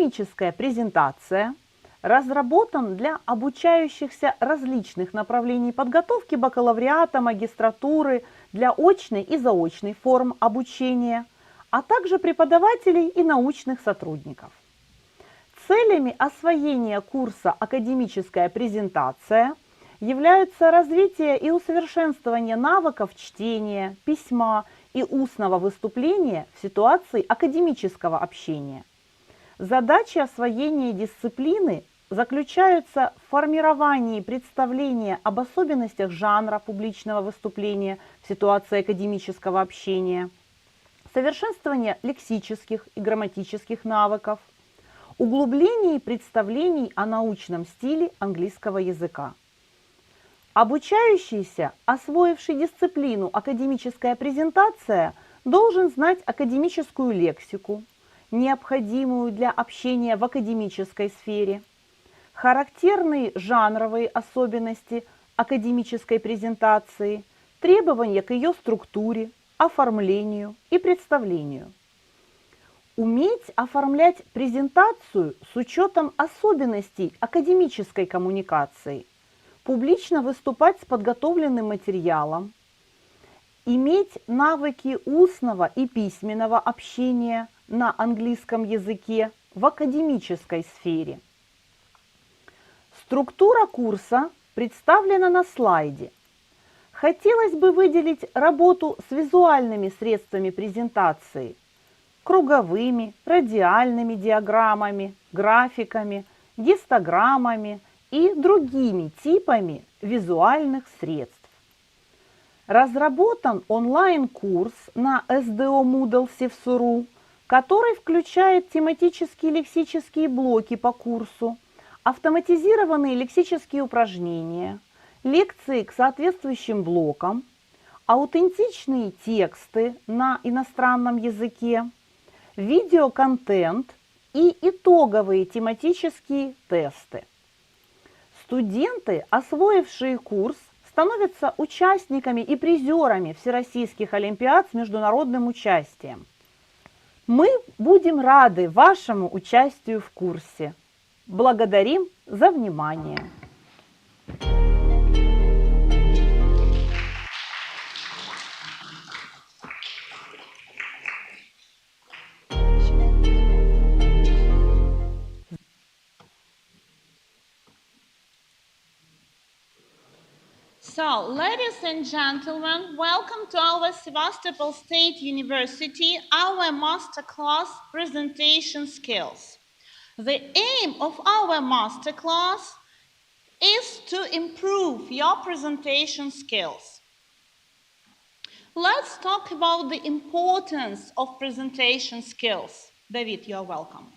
академическая презентация разработан для обучающихся различных направлений подготовки бакалавриата, магистратуры, для очной и заочной форм обучения, а также преподавателей и научных сотрудников. Целями освоения курса «Академическая презентация» являются развитие и усовершенствование навыков чтения, письма и устного выступления в ситуации академического общения. Задачи освоения дисциплины заключаются в формировании представления об особенностях жанра публичного выступления в ситуации академического общения, совершенствование лексических и грамматических навыков, углубление представлений о научном стиле английского языка. Обучающийся, освоивший дисциплину академическая презентация, должен знать академическую лексику, необходимую для общения в академической сфере, характерные жанровые особенности академической презентации, требования к ее структуре, оформлению и представлению. Уметь оформлять презентацию с учетом особенностей академической коммуникации, публично выступать с подготовленным материалом, иметь навыки устного и письменного общения на английском языке в академической сфере. Структура курса представлена на слайде. Хотелось бы выделить работу с визуальными средствами презентации, круговыми, радиальными диаграммами, графиками, гистограммами и другими типами визуальных средств. Разработан онлайн-курс на СДО Moodle Севсуру, который включает тематические лексические блоки по курсу, автоматизированные лексические упражнения, лекции к соответствующим блокам, аутентичные тексты на иностранном языке, видеоконтент и итоговые тематические тесты. Студенты, освоившие курс, становятся участниками и призерами всероссийских олимпиад с международным участием. Мы будем рады вашему участию в курсе. Благодарим за внимание. So, ladies and gentlemen, welcome to our Sevastopol State University, our masterclass presentation skills. The aim of our masterclass is to improve your presentation skills. Let's talk about the importance of presentation skills. David, you're welcome.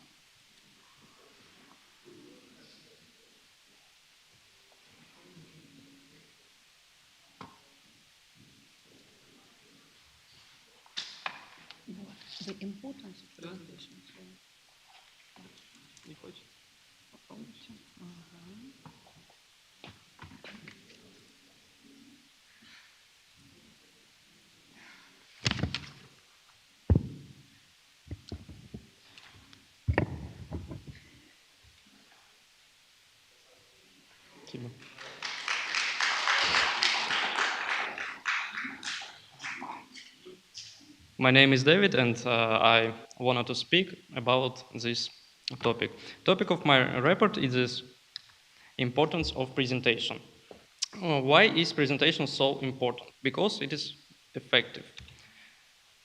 The importance of presentation skills. Не хочет? Попробуйте. Спасибо. My name is David, and I wanted to speak about this topic. Topic of my report is this importance of presentation. Why is presentation so important? Because it is effective.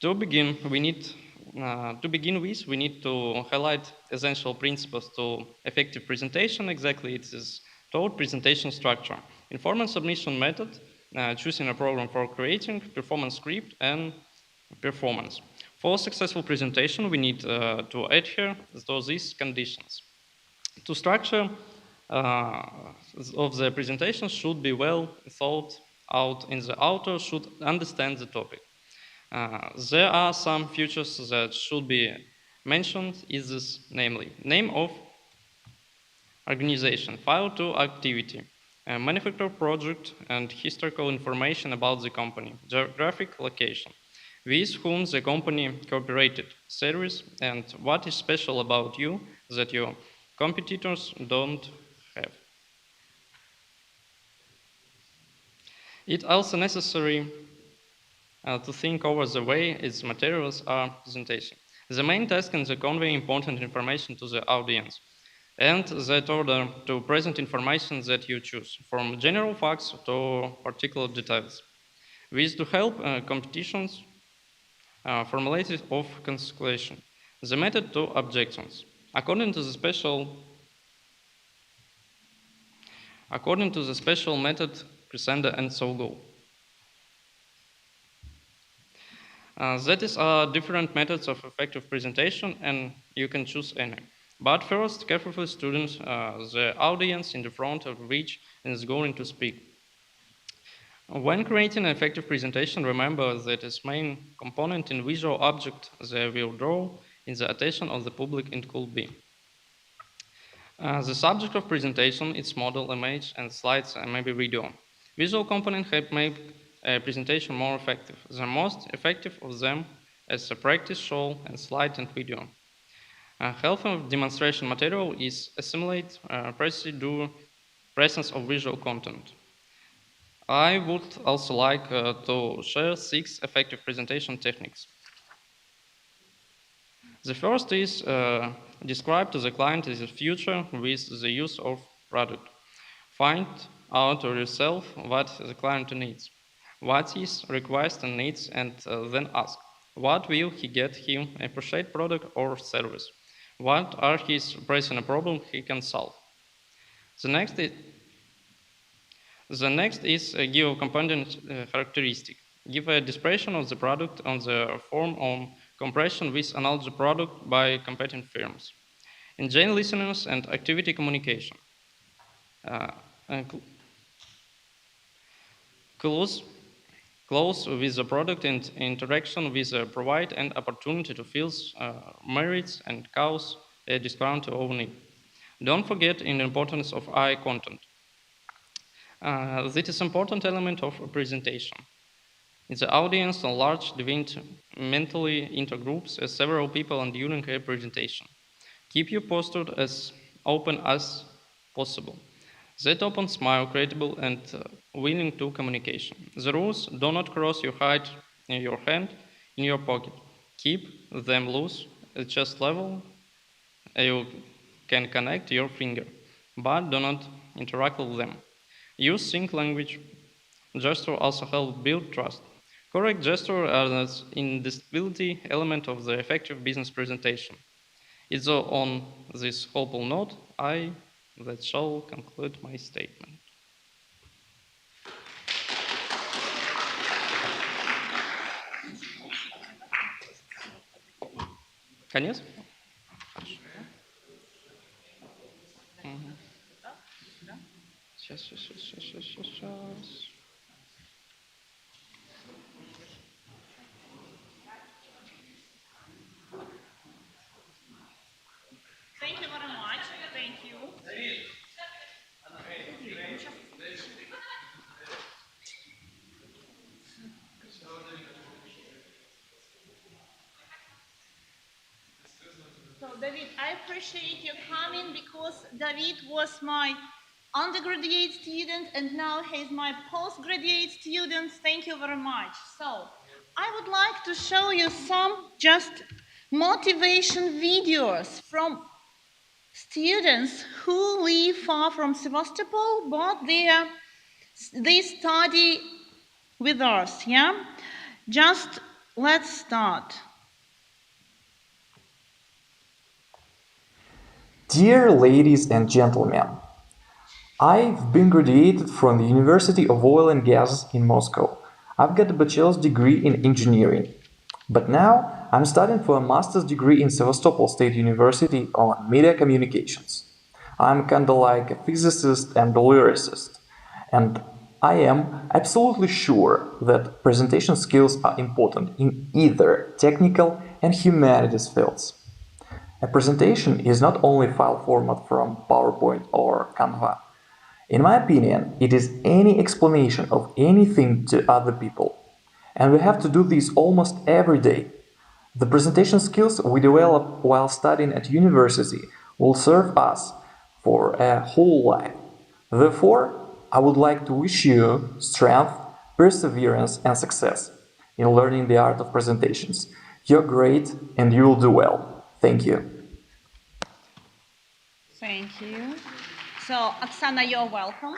To begin with, we need to highlight essential principles to effective presentation. Exactly, it is toward presentation structure, informal submission method, choosing a program for creating, performance script, and performance. For successful presentation, we need to adhere to these conditions. The structure of the presentation should be well thought out, and the author should understand the topic. There are some features that should be mentioned, is this, namely, name of organization, file to activity, manufacturer project, and historical information about the company, geographic location, with whom the company cooperated, service, and what is special about you that your competitors don't have. It's also necessary to think over the way its materials are presented. The main task is to convey important information to the audience, and that order to present information that you choose, from general facts to particular details, with to help competitions formulated of conclusion. The method to objections. According to the special method presented and СевГУ. That is different methods of effective presentation, and you can choose any. But first, carefully students, the audience in the front of which is going to speak. When creating an effective presentation, remember that its main component in visual object they will draw in the attention of the public it could be. The subject of presentation, its model, image, and slides, and maybe video. Visual component help make a presentation more effective. The most effective of them is a practice show and slide and video. Help of demonstration material is assimilate presence of visual content. I would also like to share 6 effective presentation techniques. The first is describe to the client the future with the use of product. Find out yourself what the client needs, what his request and needs, and then ask, what will he get him appreciate product or service? What are his pressing problem he can solve? The next is give a component characteristic. Give a description of the product on the form of comparison with another product by competing firms. Engage listeners and activity communication. Close with the product and interaction with provide an opportunity to feel merits and cause a discount to our need. Don't forget the importance of eye contact. This is an important element of a presentation. In the audience, a large event mentally into groups as several people and during a presentation. Keep your posture as open as possible. That open smile, credible and willing to communication. The rules: do not cross your height in your hand in your pocket. Keep them loose at chest level. You can connect your finger, but do not interact with them. Use sync language. Gesture also help build trust. Correct gesture are an indispensable element of the effective business presentation. It's on this hopeful note that shall conclude my statement. Конец? Сейчас. Thank you very much. Thank you. So, David, I appreciate your coming because David was my undergraduate student and now he's my postgraduate student. Thank you very much. So, I would like to show you some just motivation videos from students who live far from Sevastopol, but they study with us, yeah? Just let's start. Dear ladies and gentlemen, I've been graduated from the University of Oil and Gas in Moscow. I've got a bachelor's degree in engineering. But now I'm studying for a master's degree in Sevastopol State University on media communications. I'm kinda like a physicist and a lyricist. And I am absolutely sure that presentation skills are important in either technical and humanities fields. A presentation is not only file format from PowerPoint or Canva. In my opinion, it is any explanation of anything to other people. And we have to do this almost every day. The presentation skills we develop while studying at university will serve us for a whole life. Therefore, I would like to wish you strength, perseverance, and success in learning the art of presentations. You're great and you will do well. Thank you. Thank you. So, Oksana, you're welcome.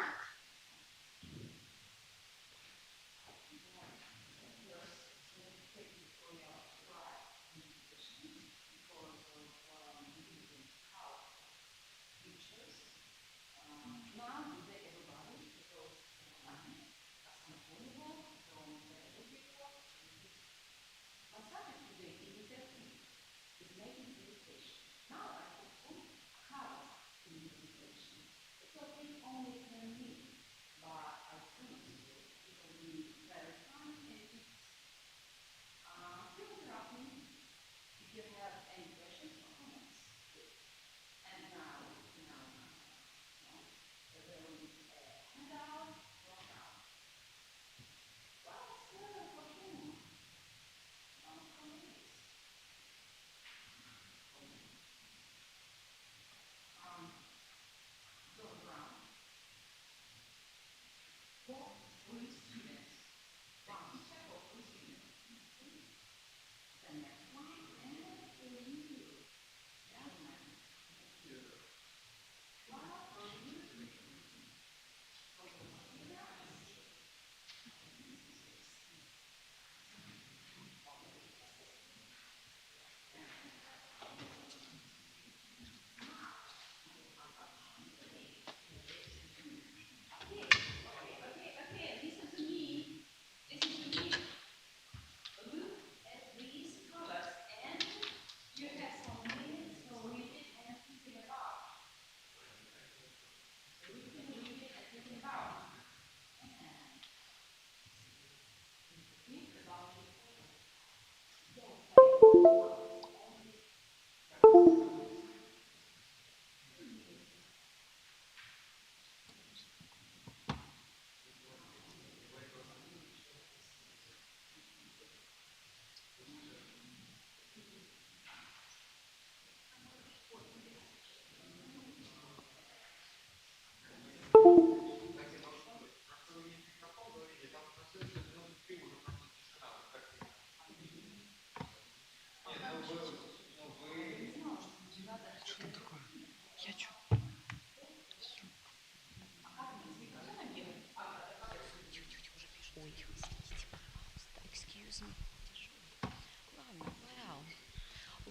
Excuse me.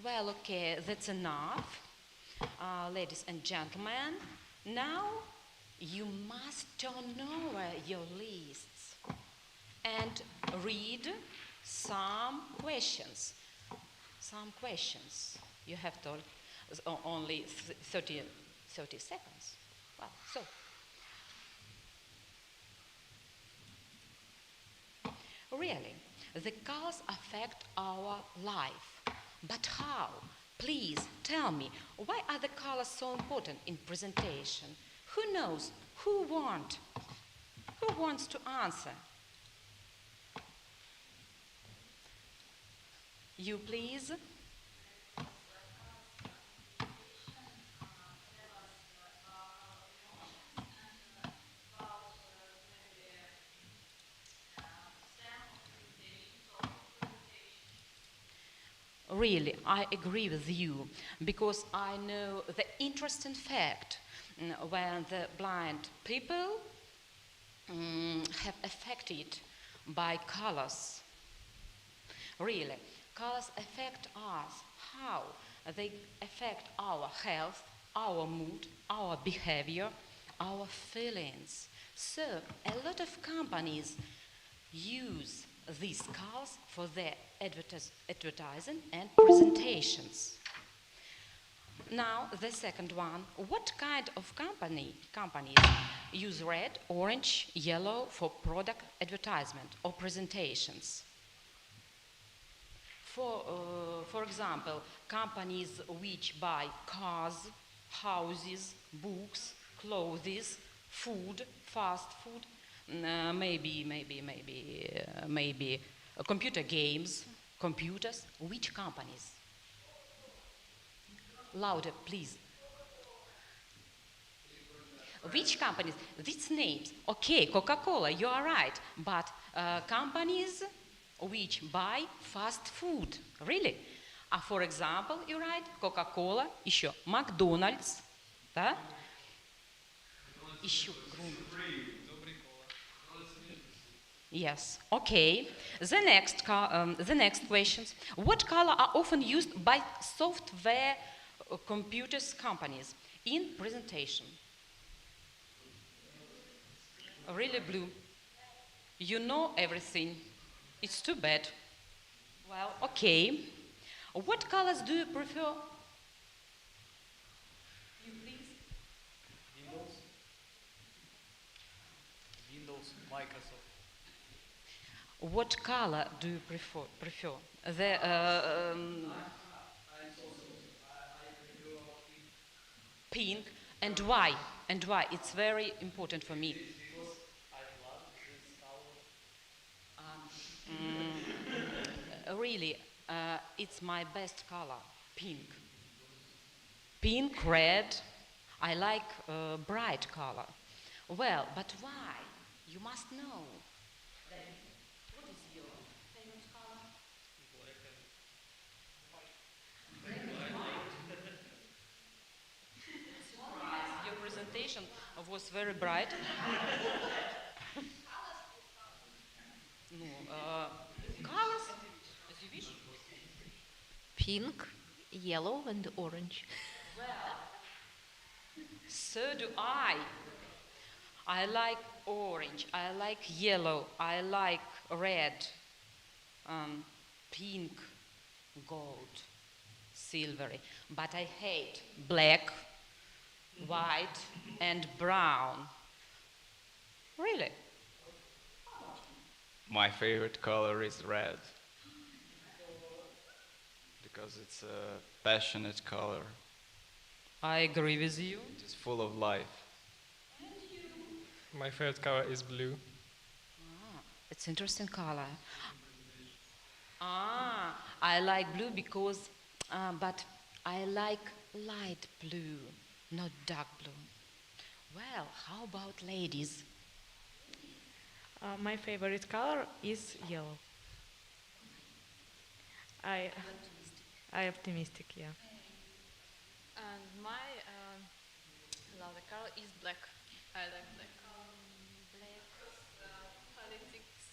Well, okay, that's enough. Ladies and gentlemen, now you must turn over your lists and read some questions. Some questions. You have to only 30 seconds. Well, so. Really, the colors affect our life. But how? Please tell me, why are the colors so important in presentation? Who knows? Who wants to answer? You please? Really, I agree with you, because I know the interesting fact when the blind people have affected by colors. Really, colors affect us. How? They affect our health, our mood, our behavior, our feelings. So, a lot of companies use these colors for their advertising and presentations. Now, the second one. What kind of companies use red, orange, yellow for product advertisement or presentations? For example, companies which buy cars, houses, books, clothes, food, fast food, maybe computer games, computers. Which companies? Louder, please. which companies? These names. Okay, Coca-Cola, you are right. But companies which buy fast food. Really? For example, you're right, Coca-Cola, еще McDonald's, да? Еще Yes, okay. The next questions. What color are often used by software computers companies in presentation? Really blue. You know everything. It's too bad. Well, okay. What colors do you prefer? You please? Windows, Microsoft. What color do you prefer? The pink. And why? And why? It's very important for me. Because I love this color. Really, it's my best color, pink. Pink, red. I like bright color. Well, but why? You must know. What is your favorite color? Black and white. Surprise! Your presentation was very bright. Colors? As you wish. Pink, yellow, and orange. So do I. I like orange, I like yellow, I like red, pink, gold, silvery. But I hate black, white, and brown. Really? My favorite color is red. Because it's a passionate color. I agree with you. It is full of life. My favorite color is blue. It's interesting color. I like blue because, but I like light blue, not dark blue. Well, how about ladies? My favorite color is yellow. I optimistic, yeah. And my love color is black. I like black. Politics,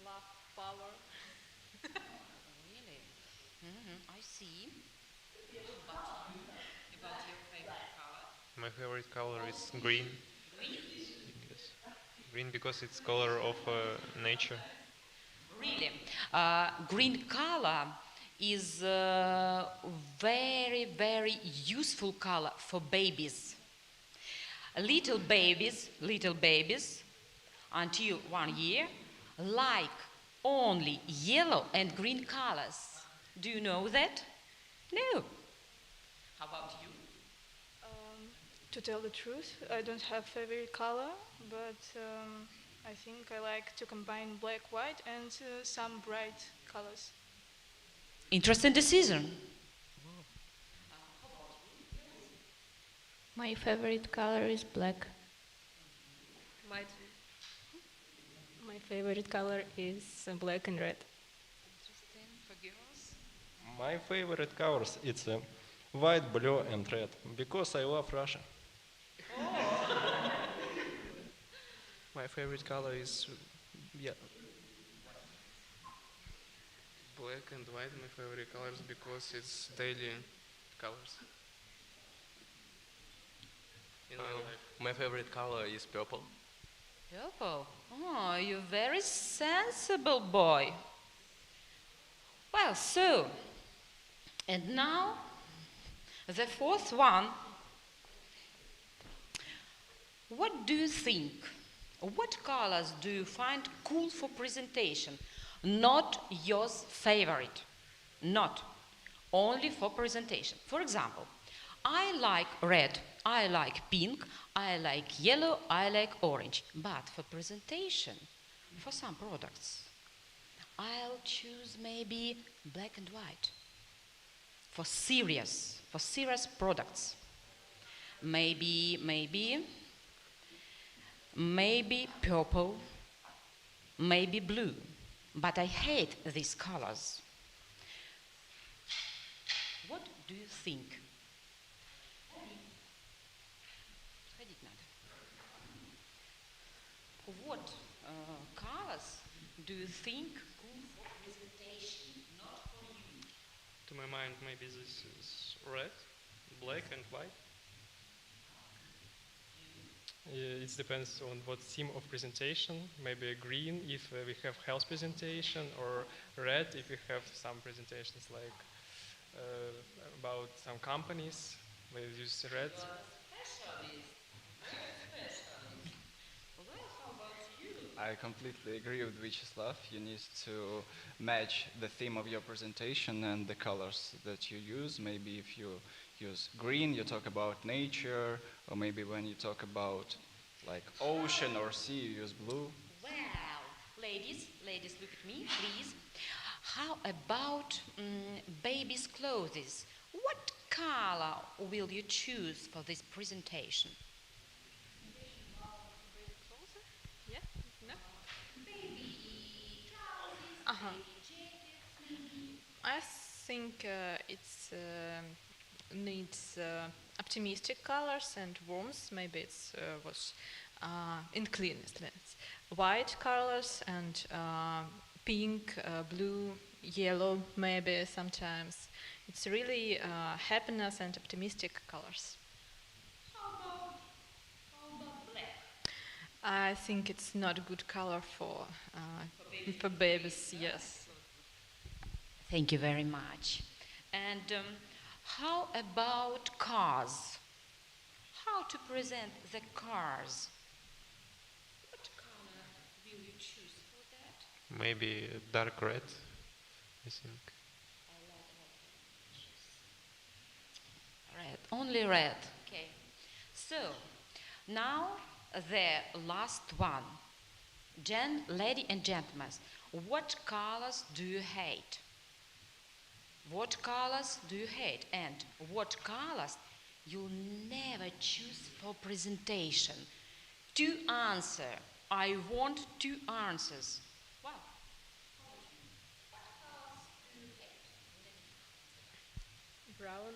love, power. Really? I see. About your favorite color? My favorite color is green. Green? Yes. Green because it's color of nature. Really? Green color is very, very useful color for babies. Little babies, until 1 year, like only yellow and green colors. Do you know that? No. How about you? To tell the truth, I don't have favorite color, but I think I like to combine black, white, and some bright colors. Interesting decision. My favorite color is black. My favorite color is black and red. Interesting for girls. My favorite colors it's white, blue, and red because I love Russia. My favorite color is black and white. My favorite colors because it's daily colors in my life. My favorite color is purple. Purple. Oh, you're very sensible boy. Well, so, and now the fourth one. What do you think? What colors do you find cool for presentation? Not yours favorite. Not. Only for presentation. For example, I like red, I like pink, I like yellow, I like orange. But for presentation, for some products, I'll choose maybe black and white. For serious products. Maybe maybe purple, maybe blue, but I hate these colors. What do you think? What colors do you think good for presentation, not for you? To my mind, maybe this is red, black and white. It depends on what theme of presentation. Maybe green if we have health presentation, or red if we have some presentations like about some companies. We use red. I completely agree with Vyacheslav. You need to match the theme of your presentation and the colors that you use. Maybe if you use green, you talk about nature, or maybe when you talk about like ocean or sea, you use blue. Well, ladies, look at me, please. How about baby's clothes? What color will you choose for this presentation? Yeah? No? I think it needs optimistic colors and warmth. Maybe it was in cleanest. White colors and pink, blue, yellow. Maybe sometimes it's really happiness and optimistic colors. How about black? I think it's not a good color for babies. Yes. Thank you very much. And how about cars? How to present the cars? What color will you choose for that? Maybe dark red, I think. Red, only red. Okay. So, now the last one. Lady and gentlemen, what colors do you hate? What colors do you hate? And what colors you'll never choose for presentation? 2 answers. I want 2 answers. Wow. Brown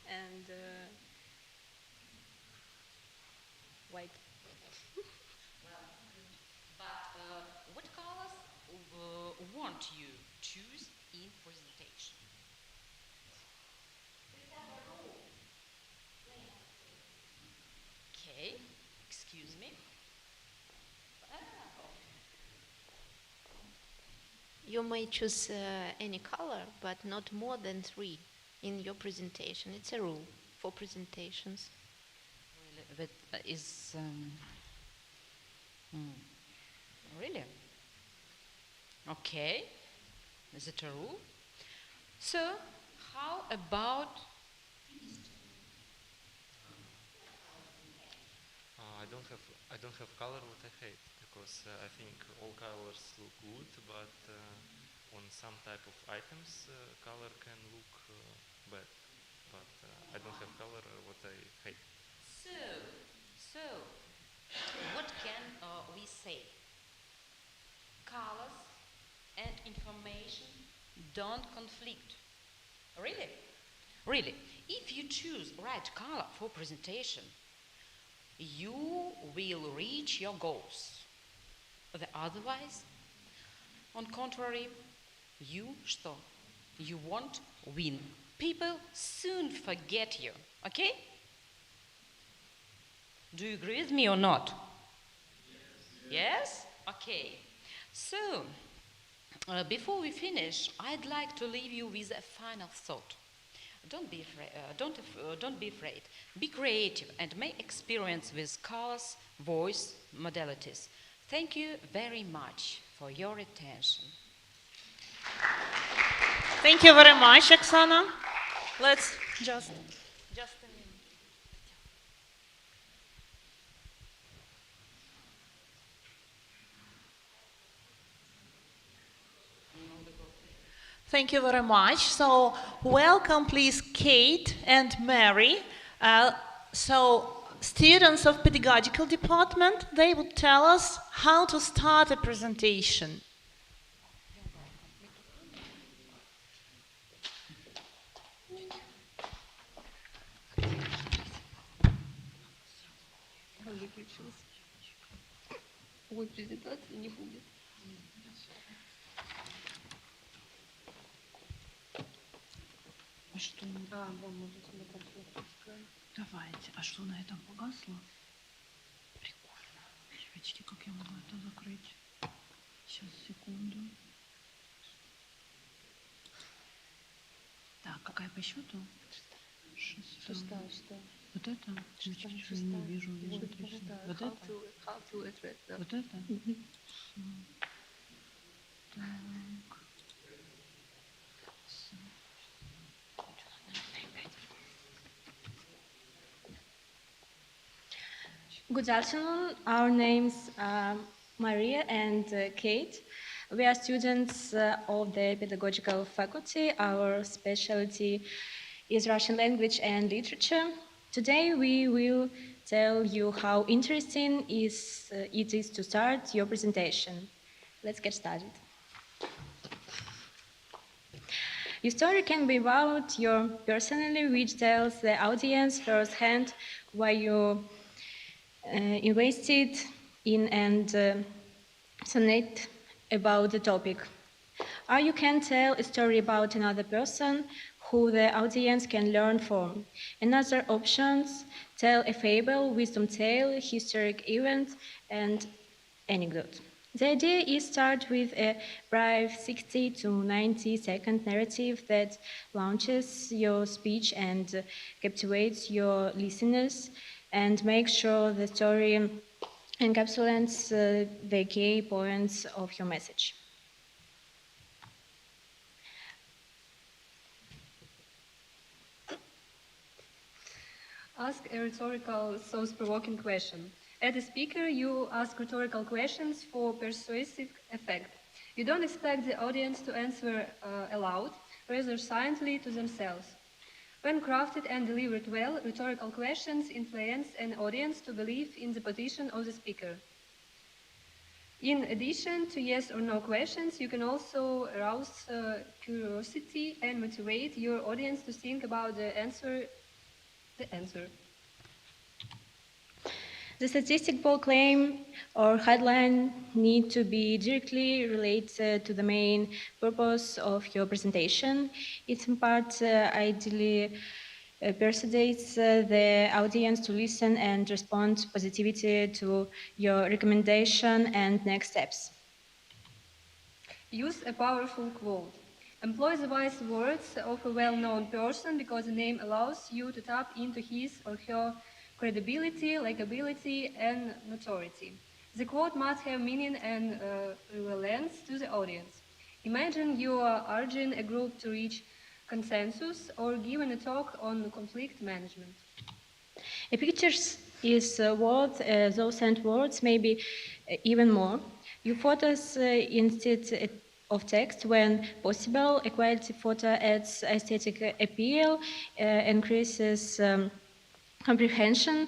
and white. But what colors won't you choose in presentation? Okay, excuse me. You may choose any color, but not more than 3 in your presentation. It's a rule for presentations. Really? That is really? Okay. Is it a rule? So, how about I don't have color what I hate, because I think all colors look good, but on some type of items color can look bad. But I don't have color what I hate. So what can we say? Colors and information don't conflict. Really? Really. If you choose right color for presentation, you will reach your goals. Otherwise, on contrary, you won't win. People soon forget you, okay? Do you agree with me or not? Yes? Okay. So, before we finish, I'd like to leave you with a final thought. Don't be afraid. Don't be afraid. Be creative and make experience with colors, voice, modalities. Thank you very much for your attention. Thank you very much, Oksana. Let's just a minute. Thank you very much. So welcome, please, Kate and Mary. So students of pedagogical department, they would tell us how to start a presentation. Ой, презентации не будет. А что? Вон, может, на компьютер. Давайте. А что на этом погасло? Прикольно. Девочки, как я могу это закрыть? Сейчас, секунду. Так, какая по счету? Шестая, что? Вот это? Шестая, Не шестая. вижу. Вот Отлично. Вот how это? to address, да. Вот это? Так. Good afternoon. Our names are Maria and Kate. We are students of the pedagogical faculty. Our specialty is Russian language and literature. Today we will tell you how interesting it is to start your presentation. Let's get started. Your story can be about your personality, which tells the audience firsthand why you invested in and sonnet about the topic. Or you can tell a story about another person who the audience can learn from. Another options, tell a fable, wisdom tale, historic event, and anecdote. The idea is start with a brief 60 to 90 second narrative that launches your speech and captivates your listeners, and make sure the story encapsulates the key points of your message. Ask a rhetorical, thought-provoking question. As a speaker, you ask rhetorical questions for persuasive effect. You don't expect the audience to answer aloud, rather silently to themselves. When crafted and delivered well, rhetorical questions influence an audience to believe in the position of the speaker. In addition to yes or no questions, you can also arouse curiosity and motivate your audience to think about the answer. The statistical claim or headline need to be directly related to the main purpose of your presentation. It in part ideally persuades the audience to listen and respond positively to your recommendation and next steps. Use a powerful quote. Employ the wise words of a well-known person because the name allows you to tap into his or her credibility, likability, and notoriety. The quote must have meaning and relevance to the audience. Imagine you are urging a group to reach consensus or giving a talk on conflict management. A picture is worth those sent words, maybe even more. Your photos instead of text when possible. A quality photo adds aesthetic appeal, increases comprehension,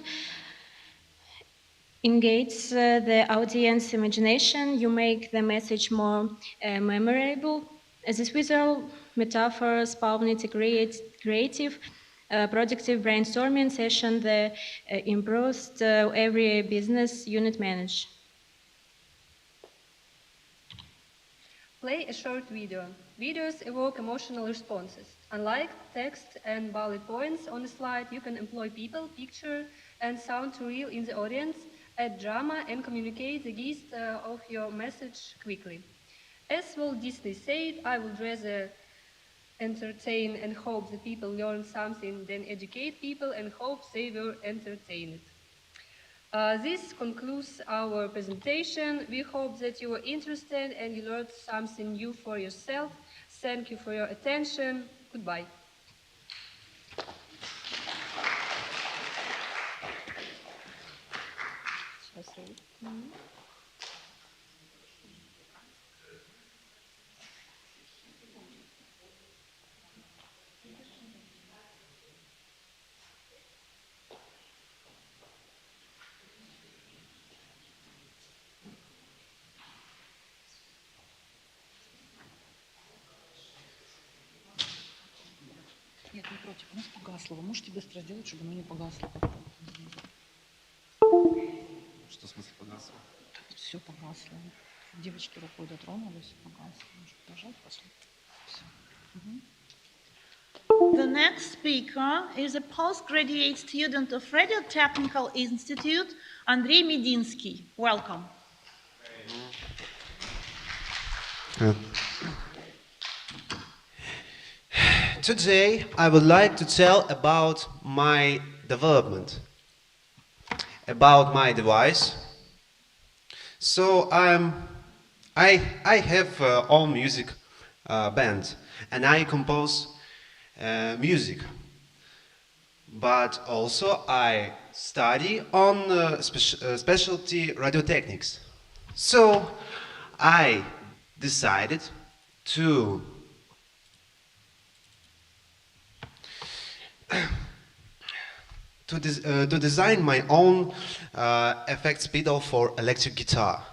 engages the audience imagination. You make the message more memorable. This visual metaphor spawned a creative, productive brainstorming session that improves every business unit manage. Play a short video. Videos evoke emotional responses. Unlike text and bullet points on a slide, you can employ people, picture, and sound to reel in the audience, add drama, and communicate the gist of your message quickly. As Walt Disney said, I would rather entertain and hope the people learn something than educate people and hope they were entertained. This concludes our presentation. We hope that you were interested and you learned something new for yourself. Thank you for your attention. Goodbye. погасло. Вы можете быстро сделать, чтобы оно не погасло как-то? Что в смысле погасло? Все погасло. Девочки рукой дотронулись, погасло. Может, нажать после? Все. The next speaker is a postgraduate student of Radio Technical Institute, Andrei Medinsky. Welcome. Today, I would like to tell about my development, about my device. So I have own music band, and I compose music. But also I study on specialty radio techniques. So I decided to design my own effects pedal for electric guitar.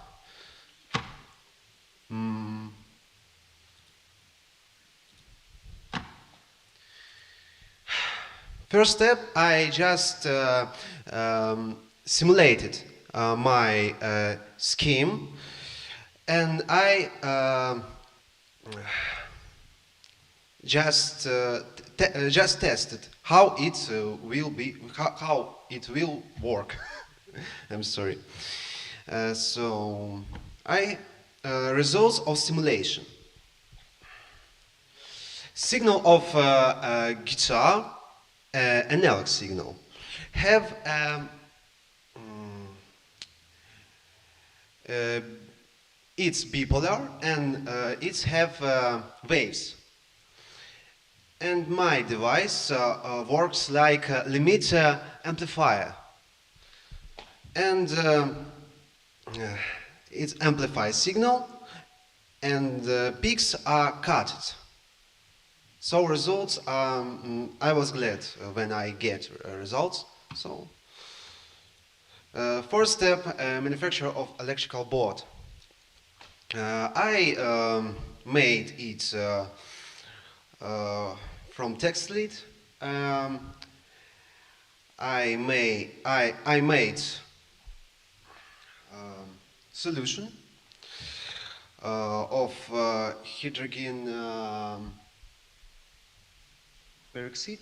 First step, I just simulated my scheme, and I just tested how it will be, how it will work. I'm sorry. So results of simulation. Signal of guitar, analog signal, have it's bipolar and it have waves. And my device works like a limiter amplifier. And it amplifies signal, and peaks are cut. So results, I was glad when I get results. So first step, manufacture of electrical board. I made it from text lead. I made solution of hydrogen peroxide,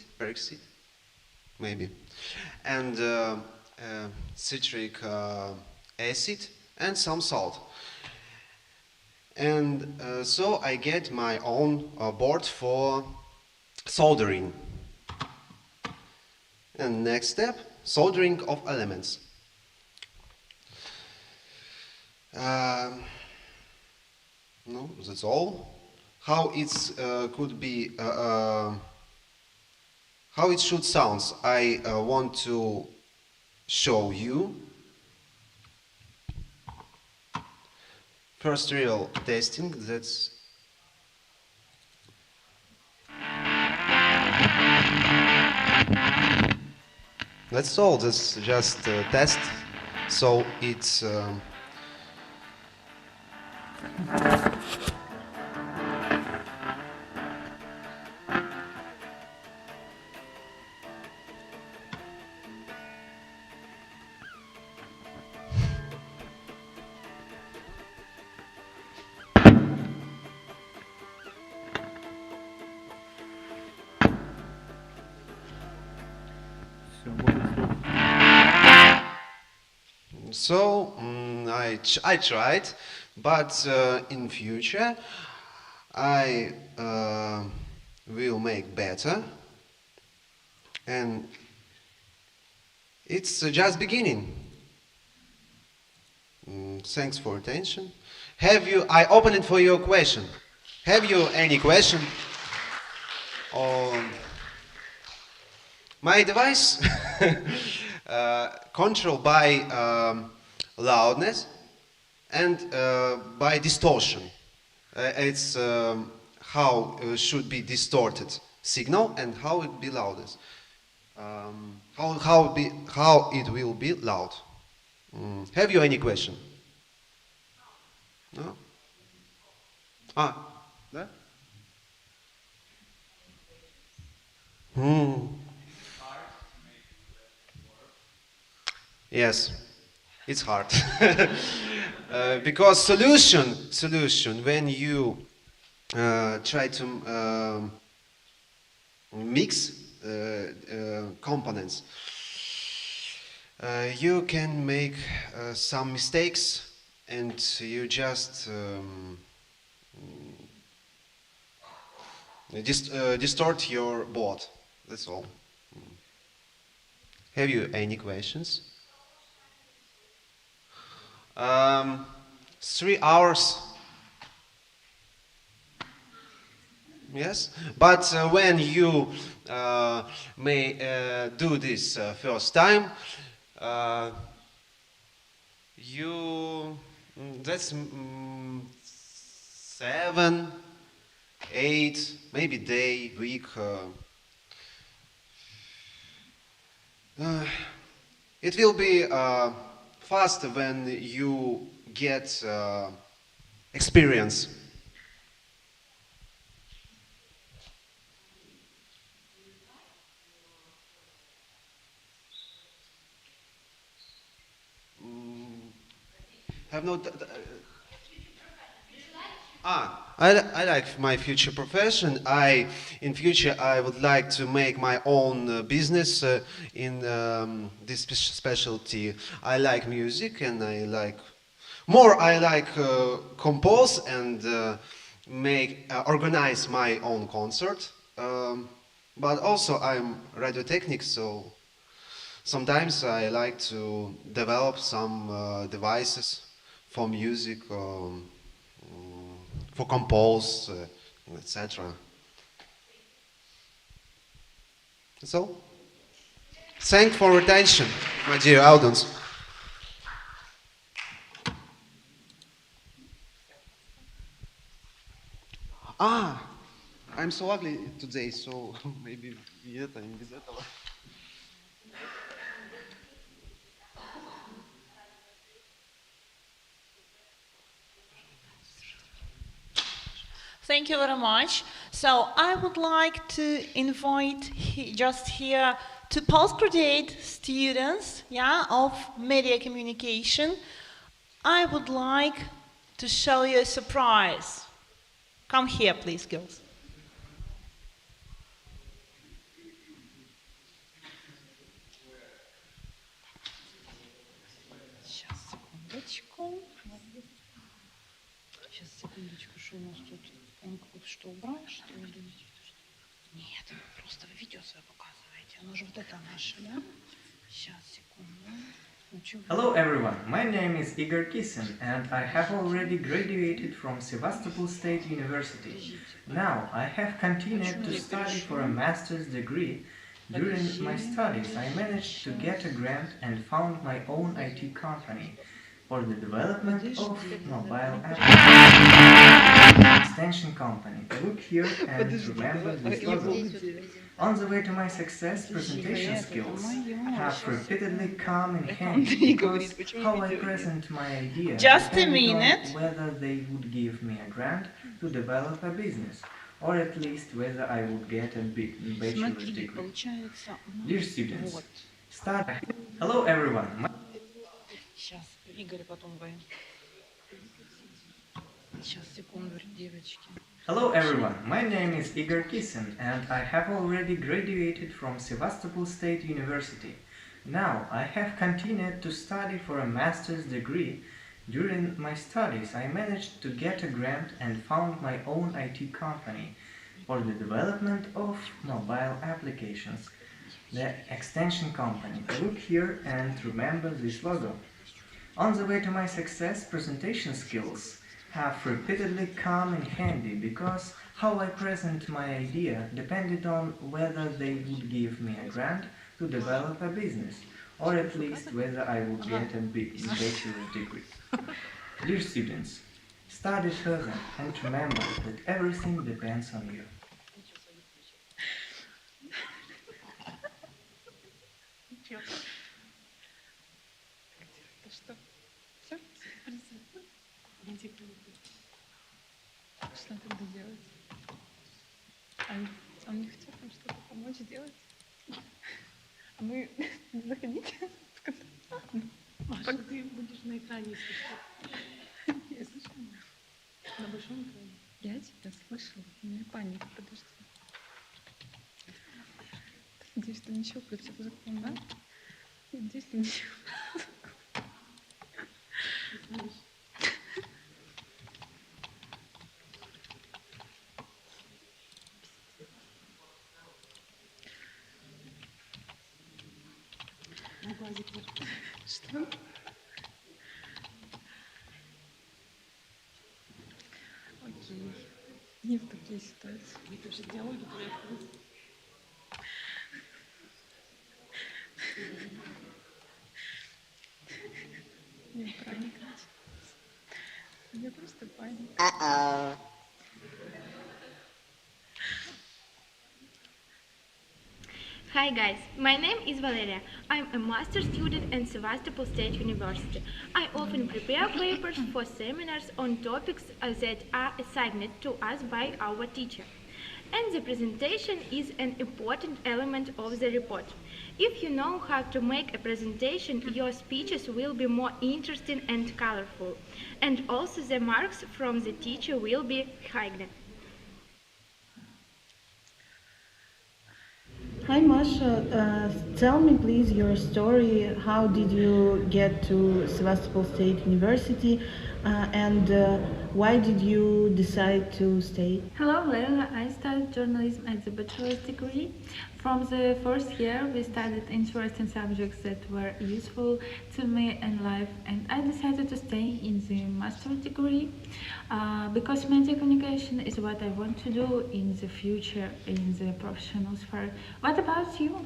maybe, and citric acid and some salt. And so I get my own board for soldering. And next step, soldering of elements. No, that's all. How it's could be, how it should sound, I want to show you. First real testing, that's all, that's just a test, so it's so I tried, but in future I will make better, and it's just beginning. Thanks for attention. I open it for your question. Have you any question on my device? Controlled by loudness and by distortion. It's how should be distorted signal and how it be loudest. How it will be loud. Have you any question? No? Да? Yes, it's hard. Because solution, when you try to mix components, you can make some mistakes and you just distort your board. That's all. Have you any questions? 3 hours. Yes, but when you may do this first time, that's 7, 8, maybe day, week. It will be faster when you get experience. Have no. I like my future profession. In future, I would like to make my own business in this specialty. I like music, and I like compose and organize my own concert. But also, I'm radio technique, so sometimes I like to develop some devices for music, for compose, etc. That's all. Thanks for attention, my dear audience. I'm so ugly today, so maybe это, не без этого. Thank you very much. So I would like to invite just here to postgraduate students, of media communication. I would like to show you a surprise. Come here, please, girls. Сейчас, секундочку. Сейчас, секундочку, что у нас тут? Он что, убрал, что ли? Нет, просто вы видео свое показываете. Оно же вот это наше, да? Сейчас, секунду. Hello everyone, my name is Igor Kisin and I have already graduated from Sevastopol State University. Now I have continued to study for a master's degree. During my studies I managed to get a grant and found my own IT company for the development of mobile applications. Extension company. Look here and remember this logo. On the way to my success, presentation skills have repeatedly come in handy because how I present my idea depended on whether they would give me a grant to develop a business, or at least whether I would get a bachelor's degree. Dear students, start. Hello everyone. Сейчас, Игорь, потом вы. Сейчас, секунду, девочки. Hello everyone, my name is Igor Kisin and I have already graduated from Sevastopol State University. Now I have continued to study for a master's degree. During my studies I managed to get a grant and found my own IT company for the development of mobile applications. The extension company. Look here and remember this logo. On the way to my success, presentation skills have repeatedly come in handy because how I present my idea depended on whether they would give me a grant to develop a business, or at least whether I would get a bachelor's degree. Dear students, study further and remember that everything depends on you. Что тогда делать? Он не хотел нам что-то помочь сделать? А мы заходите? Маша, ты будешь на экране, если что. Я слышала? На большом экране. Я тебя слышала. У меня паника, подожди. Надеюсь, что ничего против закона. Надеюсь, что ничего. На глазик. Что? Окей. Не в такие ситуации. Это же диалоги происходят. Не паника. У меня просто паника. Hi guys, my name is Valeria. I'm a master student at Sevastopol State University. I often prepare papers for seminars on topics that are assigned to us by our teacher. And the presentation is an important element of the report. If you know how to make a presentation, your speeches will be more interesting and colorful. And also the marks from the teacher will be higher. Hi Masha, tell me please your story. How did you get to Sevastopol State University and why did you decide to stay? Hello, Leila. I studied journalism at the bachelor's degree. From the first year, we studied interesting subjects that were useful to me in life, and I decided to stay in the master's degree because media communication is what I want to do in the future in the professional sphere. What about you?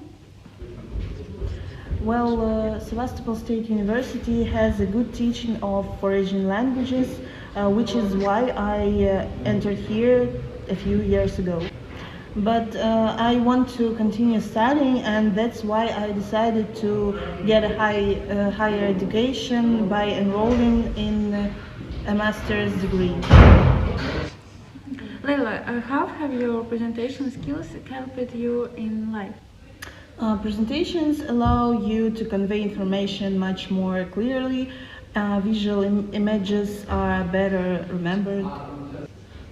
Well, Sevastopol State University has a good teaching of foreign languages, which is why I entered here a few years ago. But I want to continue studying, and that's why I decided to get a higher education by enrolling in a master's degree. Leila, how have your presentation skills helped you in life? Presentations allow you to convey information much more clearly. Visual images are better remembered.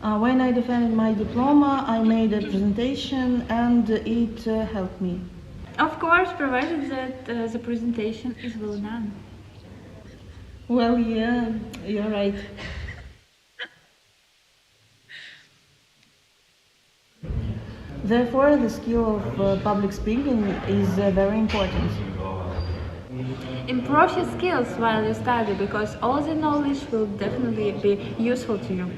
When I defended my diploma, I made a presentation and it helped me. Of course, provided that the presentation is well done. Well, yeah, you're right. Therefore, the skill of public speaking is very important. Improve your skills while you study because all the knowledge will definitely be useful to you.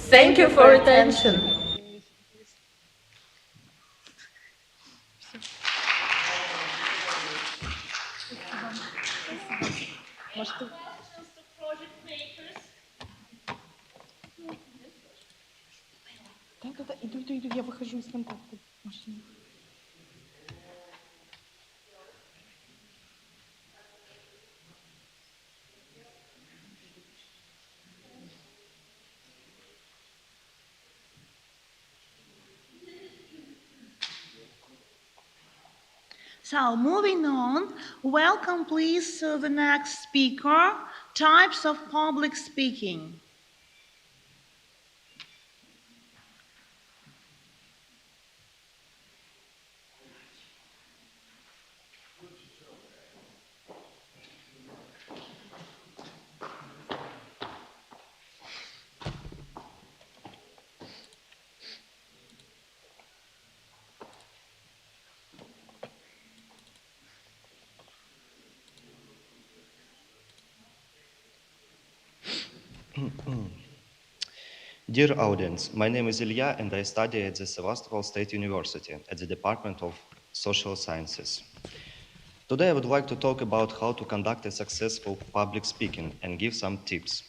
Thank you for attention. Может, ты... Да, иду, я выхожу из контакта. Машина. So, moving on, welcome please to the next speaker, types of public speaking. Dear audience, my name is Ilya and I study at the Sevastopol State University at the Department of Social Sciences. Today I would like to talk about how to conduct a successful public speaking and give some tips.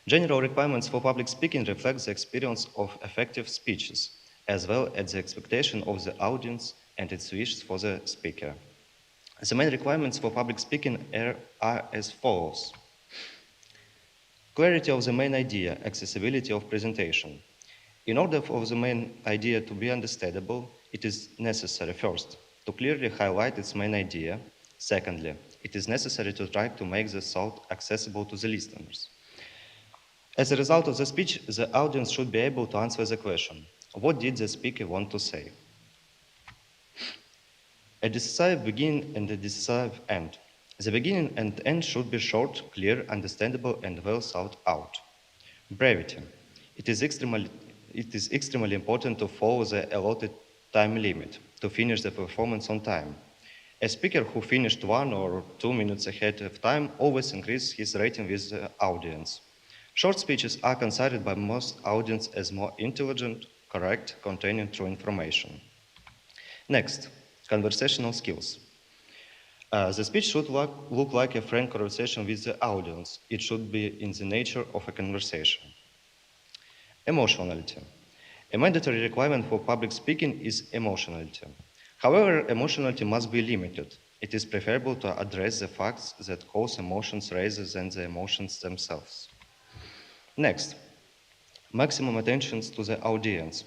General requirements for public speaking reflect the experience of effective speeches, as well as the expectation of the audience and its wishes for the speaker. The main requirements for public speaking are as follows. Clarity of the main idea, accessibility of presentation. In order for the main idea to be understandable, it is necessary first to clearly highlight its main idea, Secondly, it is necessary to try to make the thought accessible to the listeners. As a result of the speech, the audience should be able to answer the question, what did the speaker want to say? A decisive beginning and a decisive end. The beginning and end should be short, clear, understandable, and well thought out. Brevity. It is extremely important to follow the allotted time limit, to finish the performance on time. A speaker who finished 1 or 2 minutes ahead of time always increases his rating with the audience. Short speeches are considered by most audience as more intelligent, correct, containing true information. Next, conversational skills. The speech should look like a frank conversation with the audience. It should be in the nature of a conversation. Emotionality. A mandatory requirement for public speaking is emotionality. However, emotionality must be limited. It is preferable to address the facts that cause emotions rather than the emotions themselves. Next, maximum attention to the audience.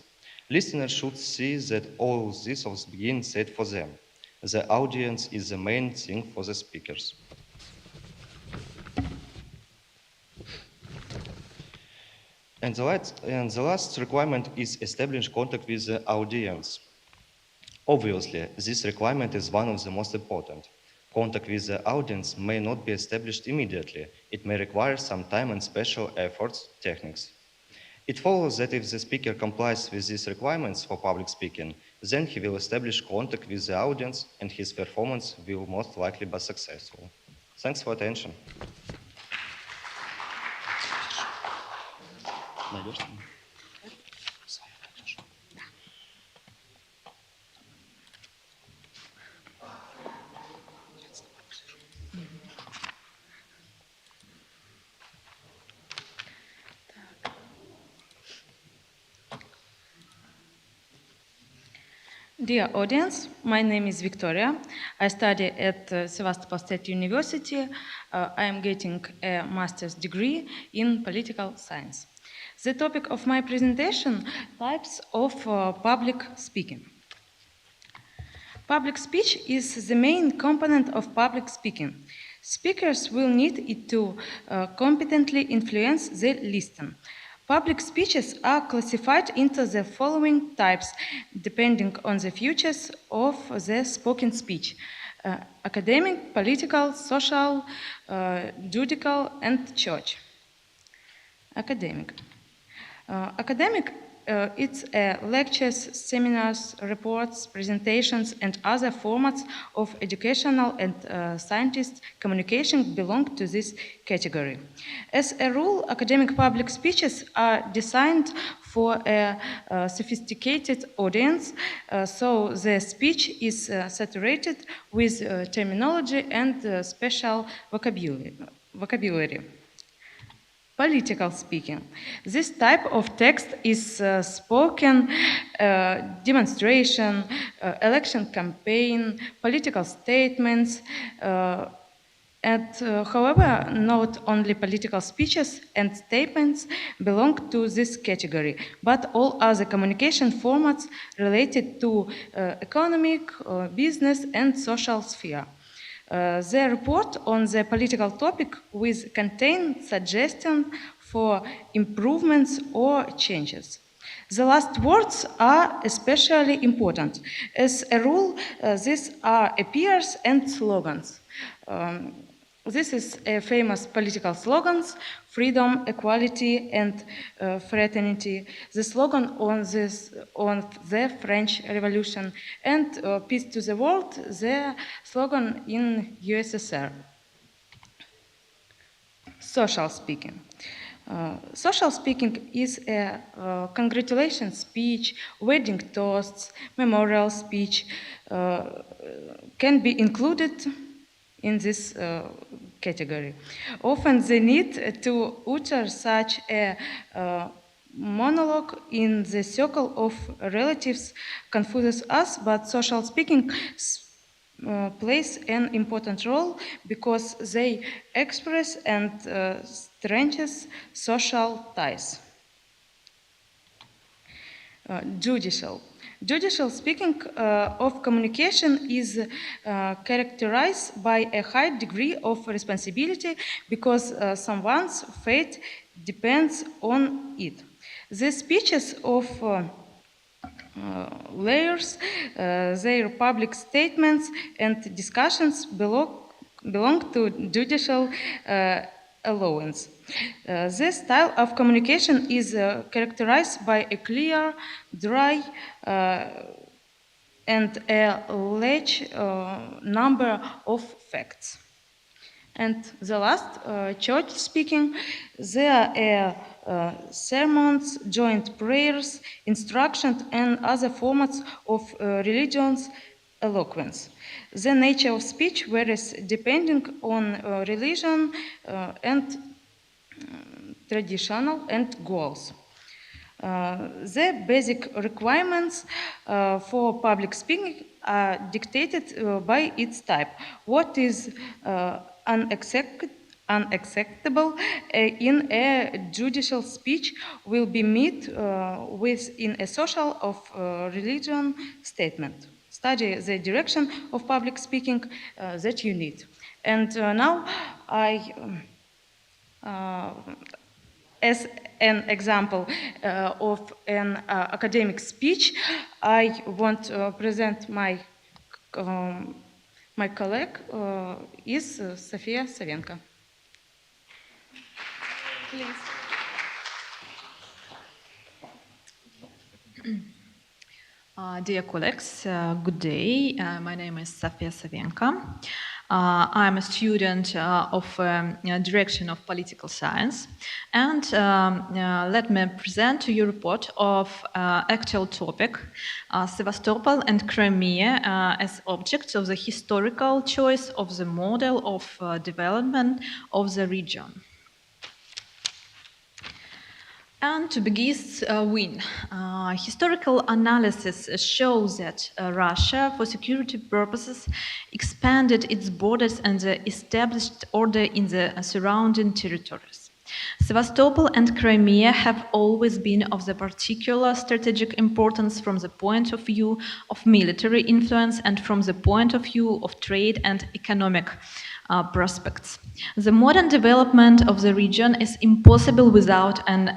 Listeners should see that all this was being said for them. The audience is the main thing for the speakers. And the last requirement is establish contact with the audience. Obviously, this requirement is one of the most important. Contact with the audience may not be established immediately. It may require some time and special efforts, techniques. It follows that if the speaker complies with these requirements for public speaking, then he will establish contact with the audience and his performance will most likely be successful. Thanks for attention. Dear audience, my name is Victoria. I study at Sevastopol State University. I am getting a master's degree in political science. The topic of my presentation, types of public speaking. Public speech is the main component of public speaking. Speakers will need it to competently influence the listener. Public speeches are classified into the following types, depending on the features of the spoken speech: academic, political, social, judicial, and church. Academic. Academic, it's lectures, seminars, reports, presentations, and other formats of educational and scientist communication belong to this category. As a rule, academic public speeches are designed for a sophisticated audience, so the speech is saturated with terminology and special vocabulary. Political speaking. This type of text is spoken demonstration, election campaign, political statements, however, not only political speeches and statements belong to this category, but all other communication formats related to economic, business, and social sphere. The report on the political topic will contain suggestions for improvements or changes. The last words are especially important. As a rule, these are appears and slogans. This is a famous political slogans: freedom, equality, and fraternity. The slogan on the French Revolution, and peace to the world, the slogan in USSR. Social speaking. Social speaking is a congratulation speech, wedding toasts, memorial speech, can be included in this category. Often the need to utter such a monologue in the circle of relatives confuses us, but social speaking plays an important role because they express and strengthen social ties. Judicial. Judicial speaking of communication is characterized by a high degree of responsibility because someone's fate depends on it. The speeches of lawyers, their public statements and discussions belong to judicial allowance. This style of communication is characterized by a clear, dry, and a large number of facts. And the last, church speaking, there are sermons, joint prayers, instructions, and other formats of religion's eloquence. The nature of speech varies depending on religion and traditional and goals. The basic requirements for public speaking are dictated by its type. What is unacceptable in a judicial speech will be met within a social of religion statement. Study the direction of public speaking that you need. And now as an example of an academic speech, I want to present my colleague is Sofia Savenko. Please. Dear colleagues, good day. My name is Sofia Savenko. I'm a student of Direction of Political Science, and let me present to you a report of actual topic, Sevastopol and Crimea as objects of the historical choice of the model of development of the region. And to begin with, historical analysis shows that Russia, for security purposes, expanded its borders and established order in the surrounding territories. Sevastopol and Crimea have always been of the particular strategic importance from the point of view of military influence and from the point of view of trade and economic prospects. The modern development of the region is impossible without an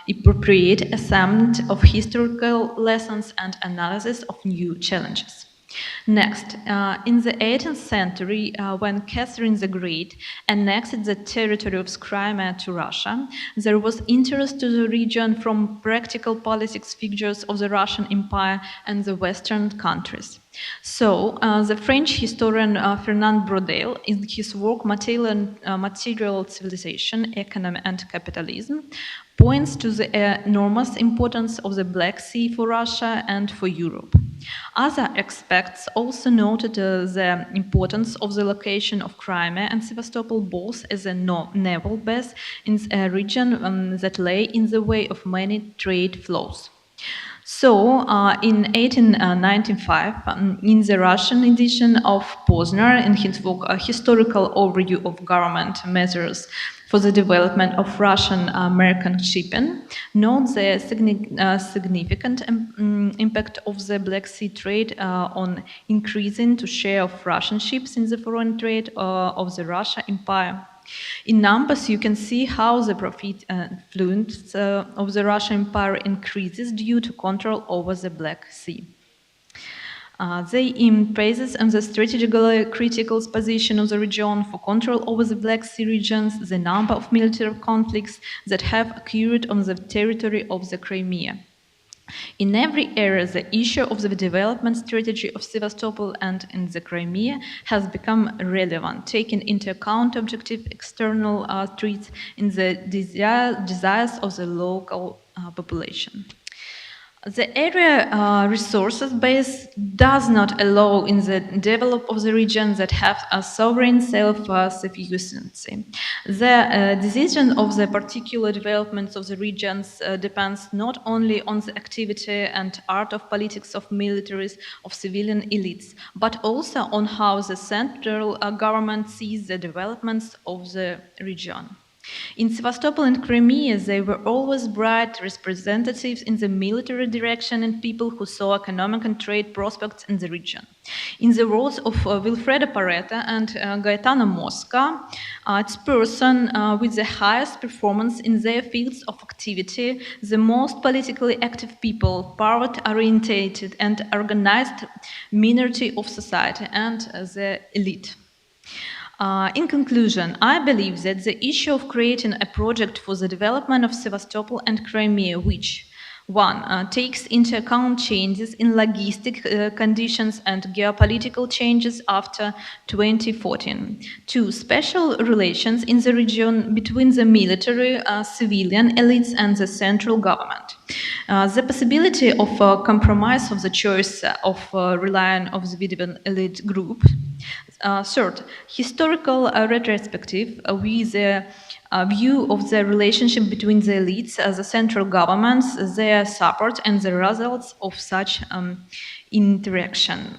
appropriate assessment of historical lessons and analysis of new challenges. Next, in the 18th century, when Catherine the Great annexed the territory of Crimea to Russia, there was interest to the region from practical politics figures of the Russian Empire and the Western countries. So, the French historian Fernand Braudel, in his work Material Civilization, Economy and Capitalism, points to the enormous importance of the Black Sea for Russia and for Europe. Other experts also noted the importance of the location of Crimea and Sevastopol both as a naval base in a region that lay in the way of many trade flows. So, in 1895, in the Russian edition of Posner, in his book A Historical Overview of Government Measures for the Development of Russian-American Shipping, notes the significant impact of the Black Sea trade on increasing the share of Russian ships in the foreign trade of the Russian Empire. In numbers, you can see how the profit influence of the Russian Empire increases due to control over the Black Sea. They emphasize on the strategically critical position of the region for control over the Black Sea regions, the number of military conflicts that have occurred on the territory of the Crimea. In every area, the issue of the development strategy of Sevastopol and in the Crimea has become relevant, taking into account objective external threats in the desires of the local population. The area resources base does not allow in the development of the region that have a sovereign self-sufficiency. The decision of the particular developments of the regions depends not only on the activity and art of politics of militaries, of civilian elites, but also on how the central government sees the developments of the region. In Sevastopol and Crimea, they were always bright representatives in the military direction and people who saw economic and trade prospects in the region. In the words of Wilfredo Paretta and Gaetano Mosca, it's person with the highest performance in their fields of activity, the most politically active people, power-orientated and organized minority of society, and the elite. In conclusion, I believe that the issue of creating a project for the development of Sevastopol and Crimea, which one, takes into account changes in logistic conditions and geopolitical changes after 2014. Two, special relations in the region between the military, civilian elites and the central government. The possibility of a compromise of the choice of relying on the Vidivan elite group. Third, historical retrospective with a view of the relationship between the elites, the central governments, their support, and the results of such interaction.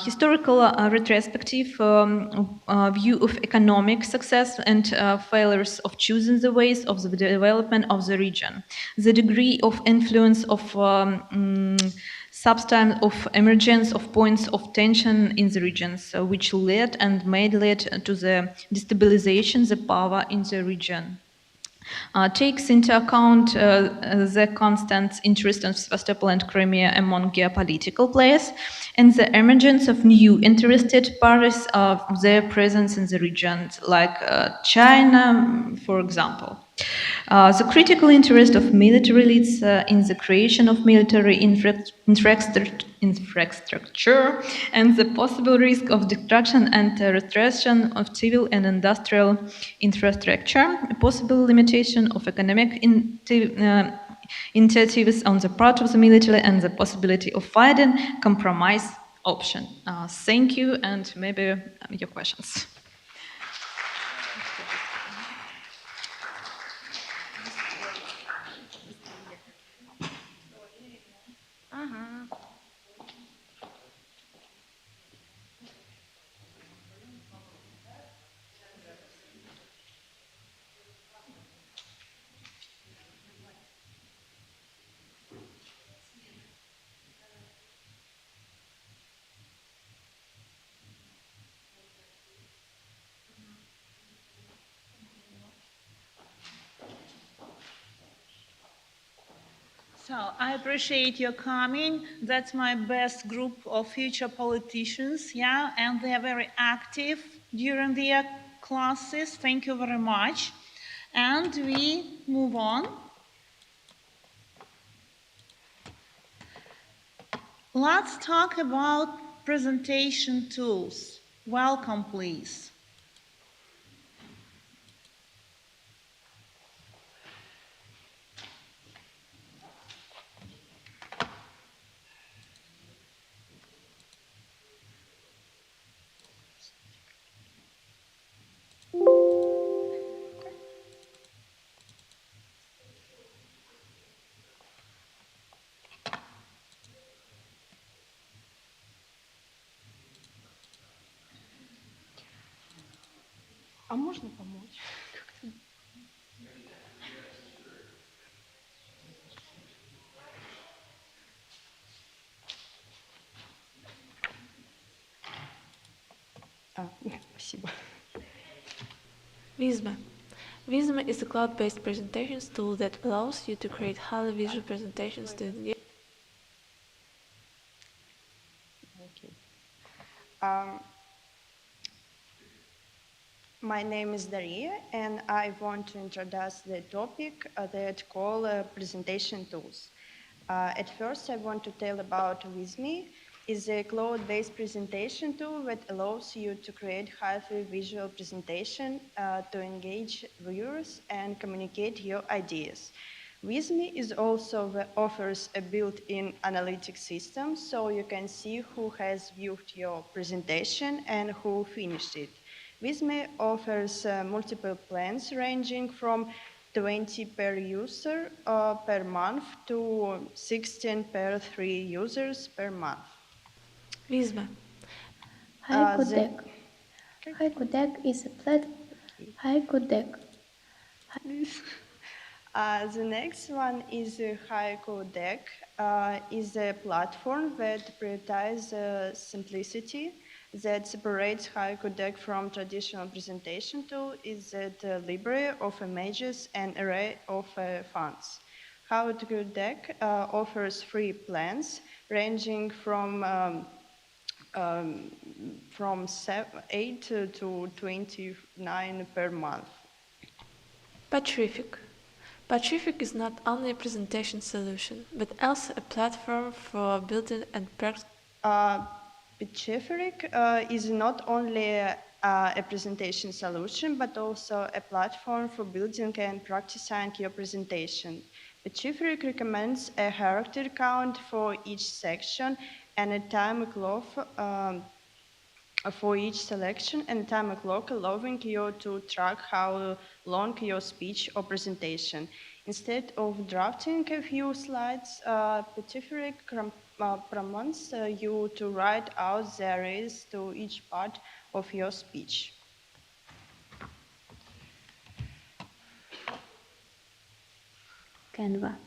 Historical retrospective view of economic success and failures of choosing the ways of the development of the region. The degree of influence of substance of emergence of points of tension in the regions, which led and may lead to the destabilization the power in the region. Takes into account the constant interest in Sevastopol and Crimea among geopolitical players and the emergence of new interested parties of their presence in the region, like China, for example. The critical interest of military elites in the creation of military infrastructure and the possible risk of destruction and restoration of civil and industrial infrastructure, a possible limitation of economic initiatives on the part of the military, and the possibility of finding compromise option. Thank you, and maybe your questions. So I appreciate your coming. That's my best group of future politicians, yeah, and they are very active during their classes. Thank you very much. And we move on. Let's talk about presentation tools. Welcome, please. А можно помочь? Спасибо. Visma. Visma is a cloud-based presentations tool that allows you to create highly visual presentations to engage. My name is Daria, and I want to introduce the topic that call presentation tools. At first, I want to tell about Visme. It's a cloud-based presentation tool that allows you to create highly visual presentation to engage viewers and communicate your ideas. Visme is also offers a built-in analytic system, so you can see who has viewed your presentation and who finished it. Visme offers multiple plans ranging from 20 per user per month to 16 per 3 users per month. Visma. HiQDeck. HiQDeck is a The next one is Haiku Deck. Is a platform that prioritizes simplicity, that separates Haiku Deck from traditional presentation tool. Is a library of images and array of fonts. Haiku Deck offers free plans ranging from 8 to 29 per month. Patrific. Patrific is not only a presentation solution, but also a platform for building and practicing. Patrific is not only a presentation solution, but also a platform for building and practicing your presentation. Patrific recommends a character count for each section and a time clock for each selection and a time clock allowing you to track how long your speech or presentation. Instead of drafting a few slides, Patrific promotes you to write out the arrays to each part of your speech. Canva.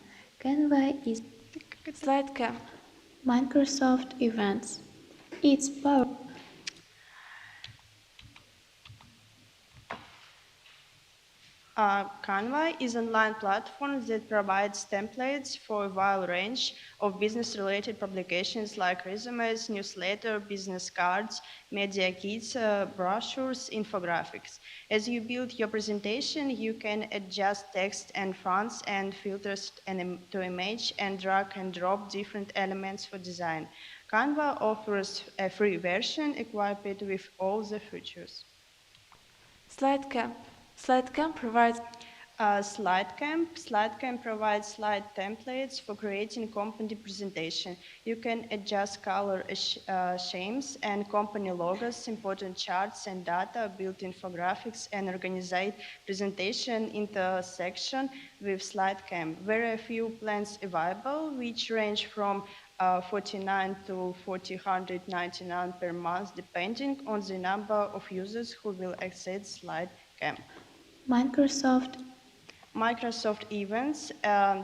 Canva is SlideCam. Microsoft Events. It's powerful. Canva is an online platform that provides templates for a wide range of business-related publications like resumes, newsletters, business cards, media kits, brochures, infographics. As you build your presentation, you can adjust text and fonts and filters to image and drag and drop different elements for design. Canva offers a free version equipped with all the features. SlideCam. SlideCam provides SlideCam provides slide templates for creating company presentation. You can adjust color schemes and company logos, important charts and data, build infographics, and organize presentation into section with SlideCam. Very few plans available, which range from 49 to 499 per month, depending on the number of users who will access SlideCam. Microsoft Events,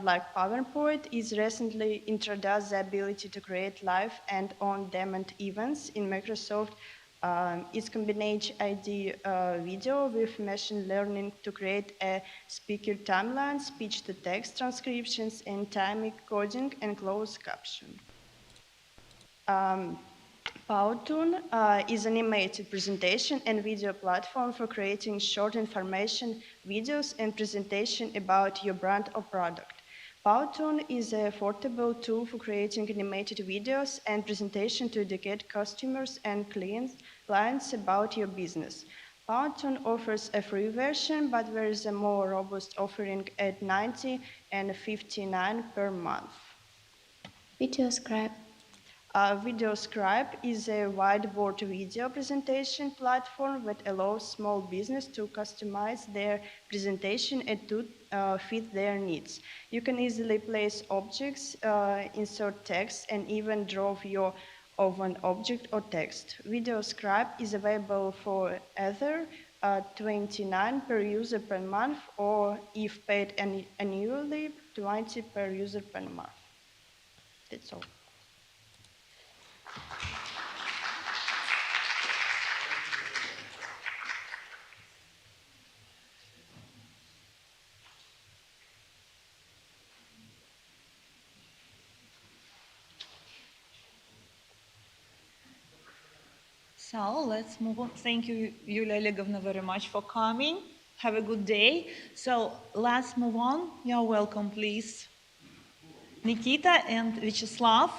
like PowerPoint, is recently introduced the ability to create live and on-demand events in Microsoft. It's combined ID video with machine learning to create a speaker timeline, speech-to-text transcriptions, and time coding and closed caption. Powtoon is an animated presentation and video platform for creating short information videos and presentation about your brand or product. Powtoon is a affordable tool for creating animated videos and presentation to educate customers and clients about your business. Powtoon offers a free version, but there is a more robust offering at $90 and $59 per month. VideoScribe. VideoScribe is a whiteboard video presentation platform that allows small business to customize their presentation and to fit their needs. You can easily place objects, insert text, and even draw view of an object or text. VideoScribe is available for either $29 per user per month, or if paid annually, $20 per user per month. That's all. So let's move on. Thank you, Yulia Olegovna, very much for coming. Have a good day. So let's move on. You're welcome, please. Nikita and Vyacheslav.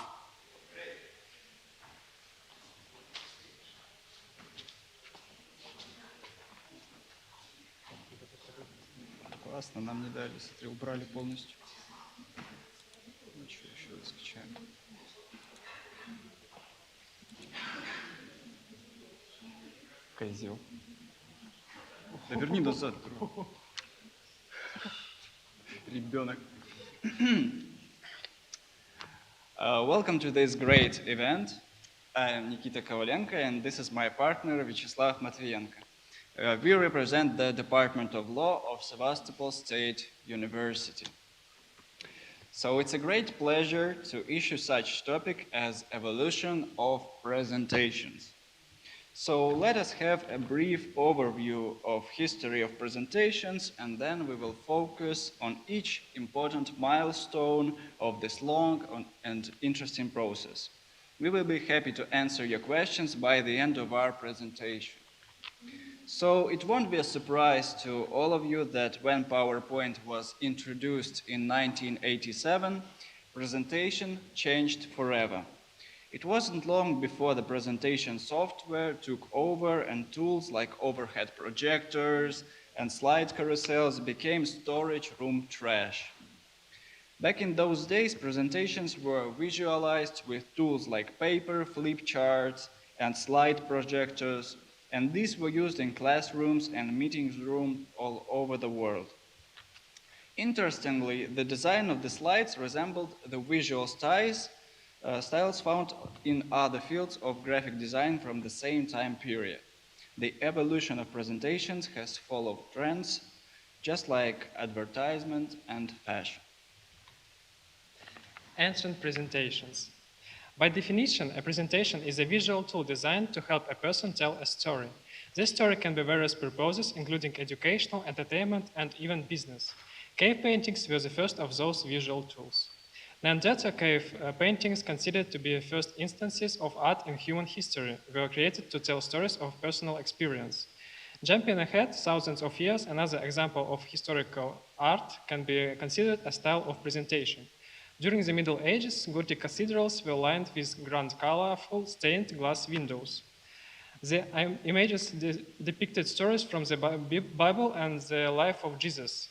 Классно, нам не дали, смотри, убрали полностью. Ну что, еще раз скачаем. Козел. Да верни назад, друг. Ребенок. Welcome to this great event. I'm Nikita Kovalenko, and this is my partner, Vyacheslav Matvienko. We represent the Department of Law of Sevastopol State University. So it's a great pleasure to issue such topic as evolution of presentations. So let us have a brief overview of history of presentations, and then we will focus on each important milestone of this long and interesting process. We will be happy to answer your questions by the end of our presentation. So it won't be a surprise to all of you that when PowerPoint was introduced in 1987, presentation changed forever. It wasn't long before the presentation software took over and tools like overhead projectors and slide carousels became storage room trash. Back in those days, presentations were visualized with tools like paper, flip charts, and slide projectors, and these were used in classrooms and meeting rooms all over the world. Interestingly, the design of the slides resembled the visual styles found in other fields of graphic design from the same time period. The evolution of presentations has followed trends, just like advertisement and fashion. Ancient presentations. By definition, a presentation is a visual tool designed to help a person tell a story. This story can be various purposes, including educational, entertainment, and even business. Cave paintings were the first of those visual tools. Neanderthal cave paintings, considered to be the first instances of art in human history, were created to tell stories of personal experience. Jumping ahead thousands of years, another example of historical art can be considered a style of presentation. During the Middle Ages, Gothic cathedrals were lined with grand, colorful, stained glass windows. The images depicted stories from the Bible and the life of Jesus.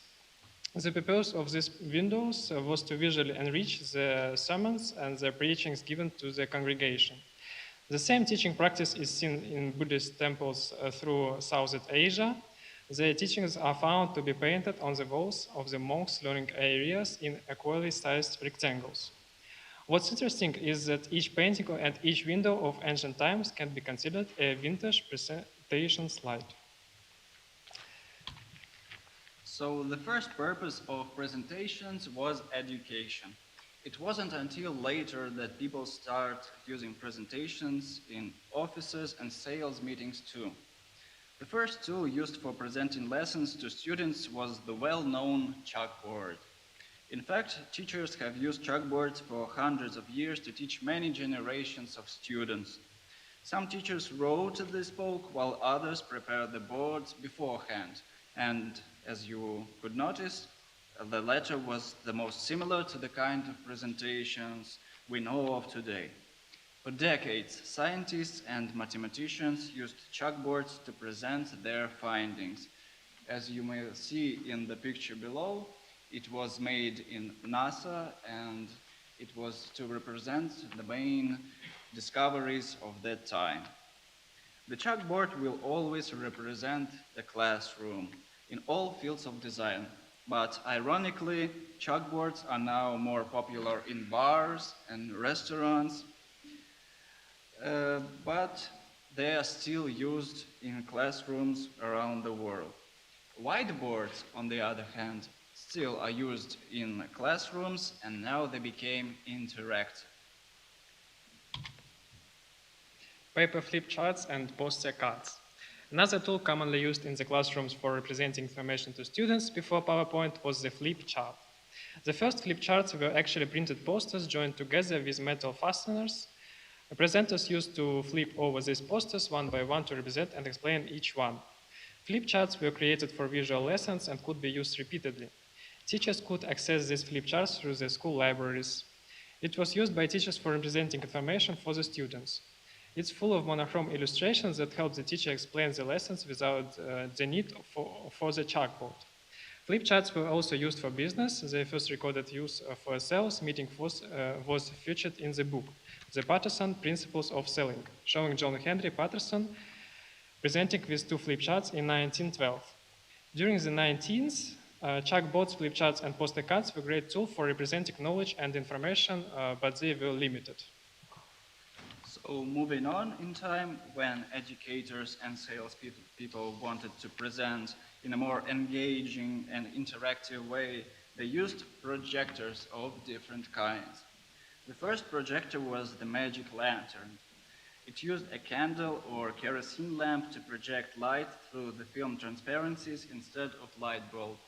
The purpose of these windows was to visually enrich the sermons and the preachings given to the congregation. The same teaching practice is seen in Buddhist temples through Southeast Asia. The teachings are found to be painted on the walls of the monks' learning areas in equally sized rectangles. What's interesting is that each painting and each window of ancient times can be considered a vintage presentation slide. So the first purpose of presentations was education. It wasn't until later that people started using presentations in offices and sales meetings too. The first tool used for presenting lessons to students was the well-known chalkboard. In fact, teachers have used chalkboards for hundreds of years to teach many generations of students. Some teachers wrote this book, while others prepared the boards beforehand. And as you could notice, the latter was the most similar to the kind of presentations we know of today. For decades, scientists and mathematicians used chalkboards to present their findings. As you may see in the picture below, it was made in NASA, and it was to represent the main discoveries of that time. The chalkboard will always represent the classroom in all fields of design, but ironically, chalkboards are now more popular in bars and restaurants, but they are still used in classrooms around the world. Whiteboards, on the other hand, still are used in classrooms, and now they became interactive. Paper flip charts and poster cards. Another tool commonly used in the classrooms for representing information to students before PowerPoint was the flip chart. The first flip charts were actually printed posters joined together with metal fasteners. The presenters used to flip over these posters one by one to represent and explain each one. Flip charts were created for visual lessons and could be used repeatedly. Teachers could access these flip charts through the school libraries. It was used by teachers for representing information for the students. It's full of monochrome illustrations that help the teacher explain the lessons without the need for the chalkboard. Flip charts were also used for business. The first recorded use for a sales meeting was featured in the book, The Patterson Principles of Selling, showing John Henry Patterson presenting with two flip charts in 1912. During the 19th, chalkboards, flip charts, and poster cards were a great tool for representing knowledge and information, but they were limited. So moving on in time, when educators and salespeople wanted to present in a more engaging and interactive way, they used projectors of different kinds. The first projector was the magic lantern. It used a candle or kerosene lamp to project light through the film transparencies instead of light bulb.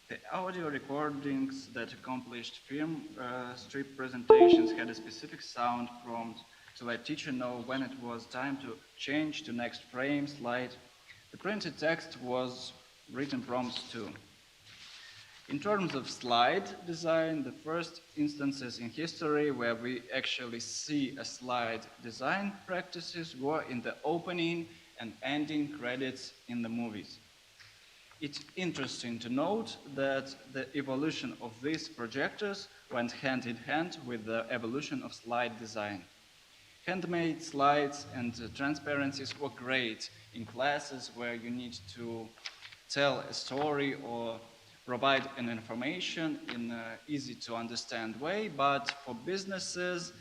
The audio recordings that accomplished film strip presentations had a specific sound prompt to let teacher know when it was time to change to next frame slide. The printed text was written prompts too. In terms of slide design, the first instances in history where we actually see a slide design practices were in the opening and ending credits in the movies. It's interesting to note that the evolution of these projectors went hand in hand with the evolution of slide design. Handmade slides and transparencies were great in classes where you need to tell a story or provide an information in an easy to understand way, but for businesses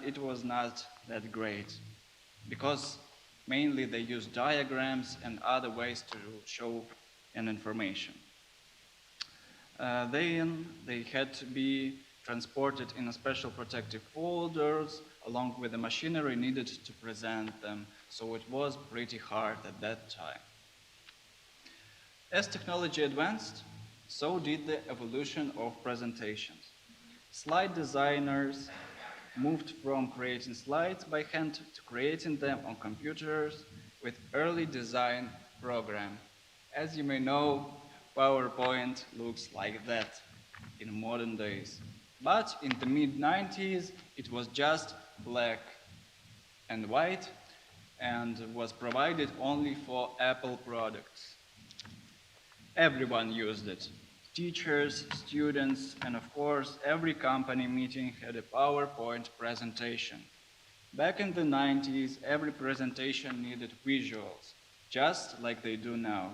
it was not that great because mainly they use diagrams and other ways to show an information. Then they had to be transported in a special protective folders along with the machinery needed to present them, so it was pretty hard at that time. As technology advanced, so did the evolution of presentations. Slide designers moved from creating slides by hand to creating them on computers with early design program. As you may know, PowerPoint looks like that in modern days. But in the mid-90s, it was just black and white and was provided only for Apple products. Everyone used it. Teachers, students, and of course, every company meeting had a PowerPoint presentation. Back in the 90s, every presentation needed visuals, just like they do now.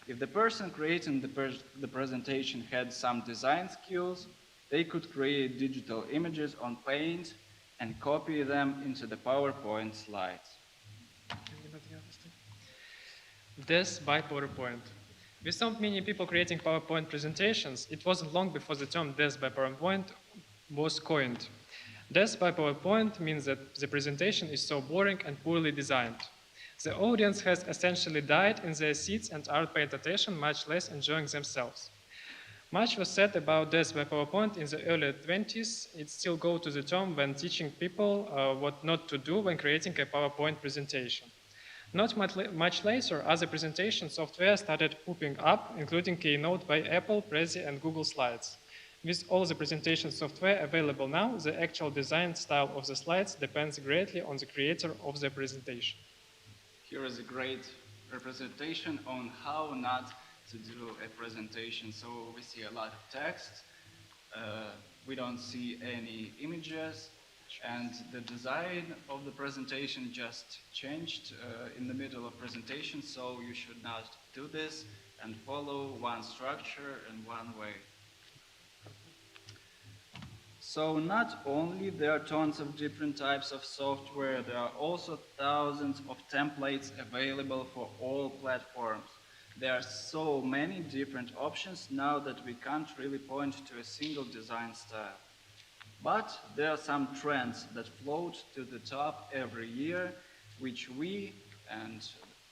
If the person creating the presentation had some design skills, they could create digital images on Paint and copy them into the PowerPoint slides. This by PowerPoint. We saw many people creating PowerPoint presentations. It wasn't long before the term death by PowerPoint was coined. Death by PowerPoint means that the presentation is so boring and poorly designed. The audience has essentially died in their seats and are paying attention, much less enjoying themselves. Much was said about death by PowerPoint in the early 20s. It still goes to the term when teaching people what not to do when creating a PowerPoint presentation. Not much later, other presentation software started popping up, including Keynote by Apple, Prezi, and Google Slides. With all the presentation software available now, the actual design style of the slides depends greatly on the creator of the presentation. Here is a great representation on how not to do a presentation. So we see a lot of text, we don't see any images, and the design of the presentation just changed in the middle of presentation, so you should not do this and follow one structure and one way. So not only there are tons of different types of software, there are also thousands of templates available for all platforms. There are so many different options now that we can't really point to a single design style. But there are some trends that float to the top every year, which we and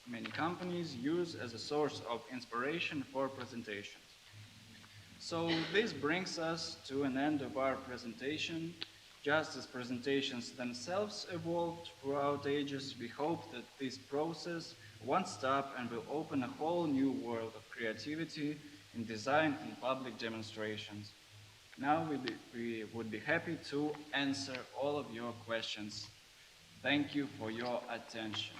many companies use as a source of inspiration for presentations. So this brings us to an end of our presentation. Just as presentations themselves evolved throughout ages, we hope that this process won't stop and will open a whole new world of creativity in design and public demonstrations. Now we would be happy to answer all of your questions. Thank you for your attention.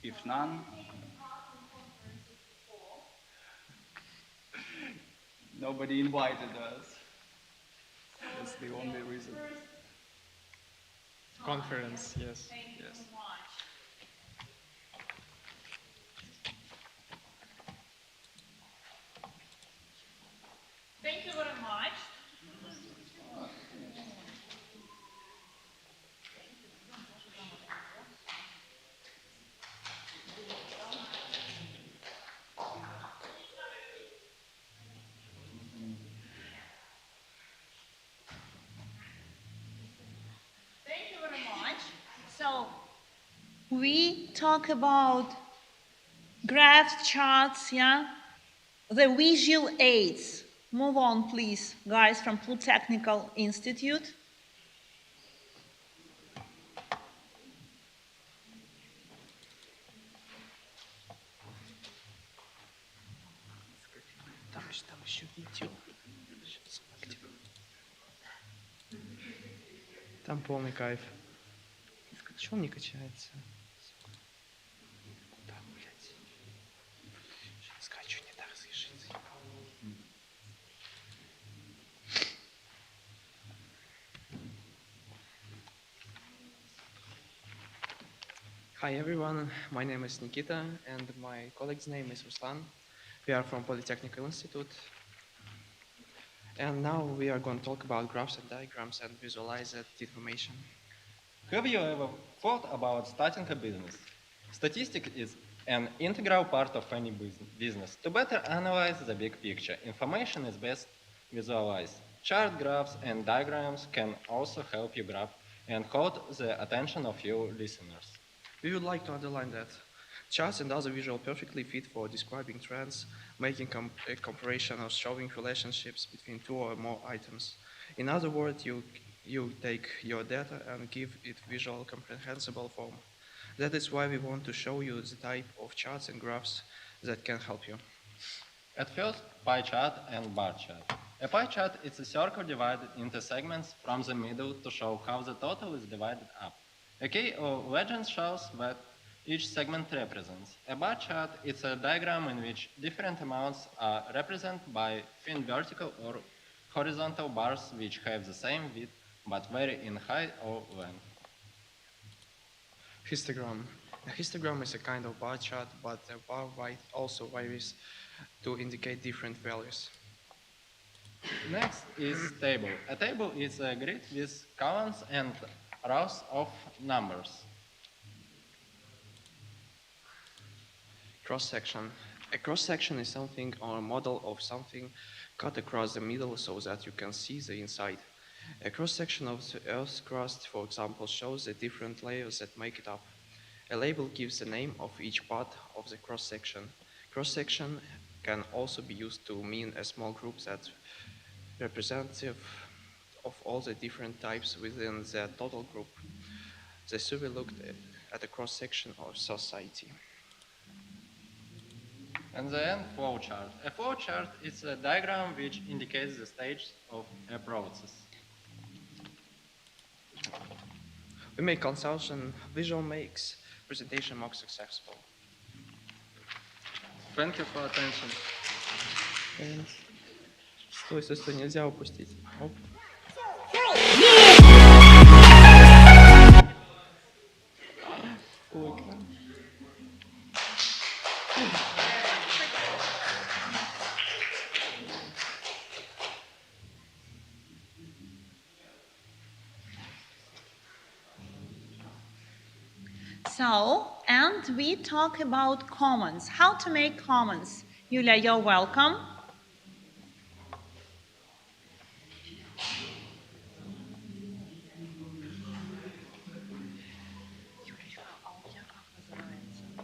If none, nobody invited us. That's the only reason. Conference, yes. Yes. we talk about graphs, charts, yeah? The visual aids. Move on, please, guys, from Polytechnical Institute. Там еще видео. Там полный кайф. Чего он не качается? Куда, блядь? Скачу не так разрешится. Hi everyone, my name is Nikita and my colleague's name is Ruslan. We are from Polytechnical Institute. And now we are going to talk about graphs and diagrams and visualize that information. Have you ever thought about starting a business? Statistics is an integral part of any business. To better analyze the big picture, information is best visualized. Chart graphs and diagrams can also help you grab and hold the attention of your listeners. We would like to underline that charts and other visual perfectly fit for describing trends, making a comparison or showing relationships between two or more items. In other words, you take your data and give it visual comprehensible form. That is why we want to show you the type of charts and graphs that can help you. At first, pie chart and bar chart. A pie chart is a circle divided into segments from the middle to show how the total is divided up. A key or legend shows what each segment represents. A bar chart is a diagram in which different amounts are represented by thin vertical or horizontal bars which have the same width but vary in height or length. Histogram. A histogram is a kind of bar chart, but the bar height also varies to indicate different values. Next is table. A table is a grid with columns and rows of numbers. Cross-section. A cross-section is something or a model of something cut across the middle so that you can see the inside. A cross-section of the Earth's crust, for example, shows the different layers that make it up. A label gives the name of each part of the cross-section. Cross-section can also be used to mean a small group that's representative of all the different types within the total group. The survey looked at a cross-section of society. And then flowchart. A flowchart is a diagram which indicates the stage of a process. We make consultation, visual makes presentation more successful. Thank you for attention. Стой, нельзя упустить. Оп. So, and we talk about commons, how to make commons. Yulia, you're welcome.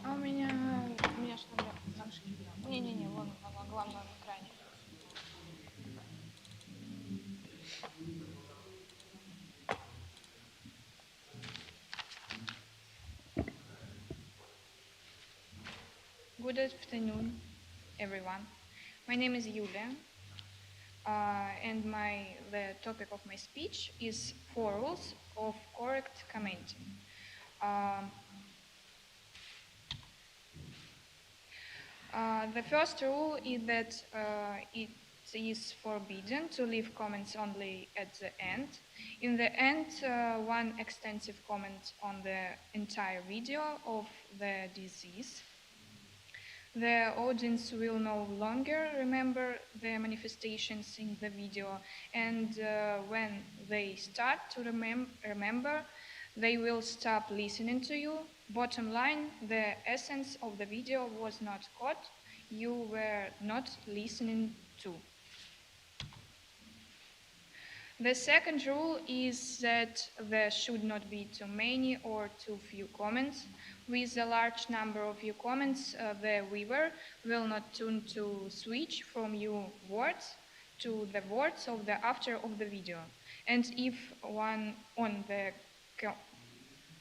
А у меня что ли, раньше не было. Не-не-не, вон на главном экране. Good afternoon, everyone. My name is Yulia, and the topic of my speech is 4 rules of correct commenting. The first rule is that it is forbidden to leave comments only at the end. In the end, one extensive comment on the entire video of the disease. The audience will no longer remember the manifestations in the video, and when they start to remember, they will stop listening to you. Bottom line, the essence of the video was not caught. You were not listening to. The second rule is that there should not be too many or too few comments. With a large number of few comments, the viewer will not tune to switch from your words to the words of the after of the video. And if one on the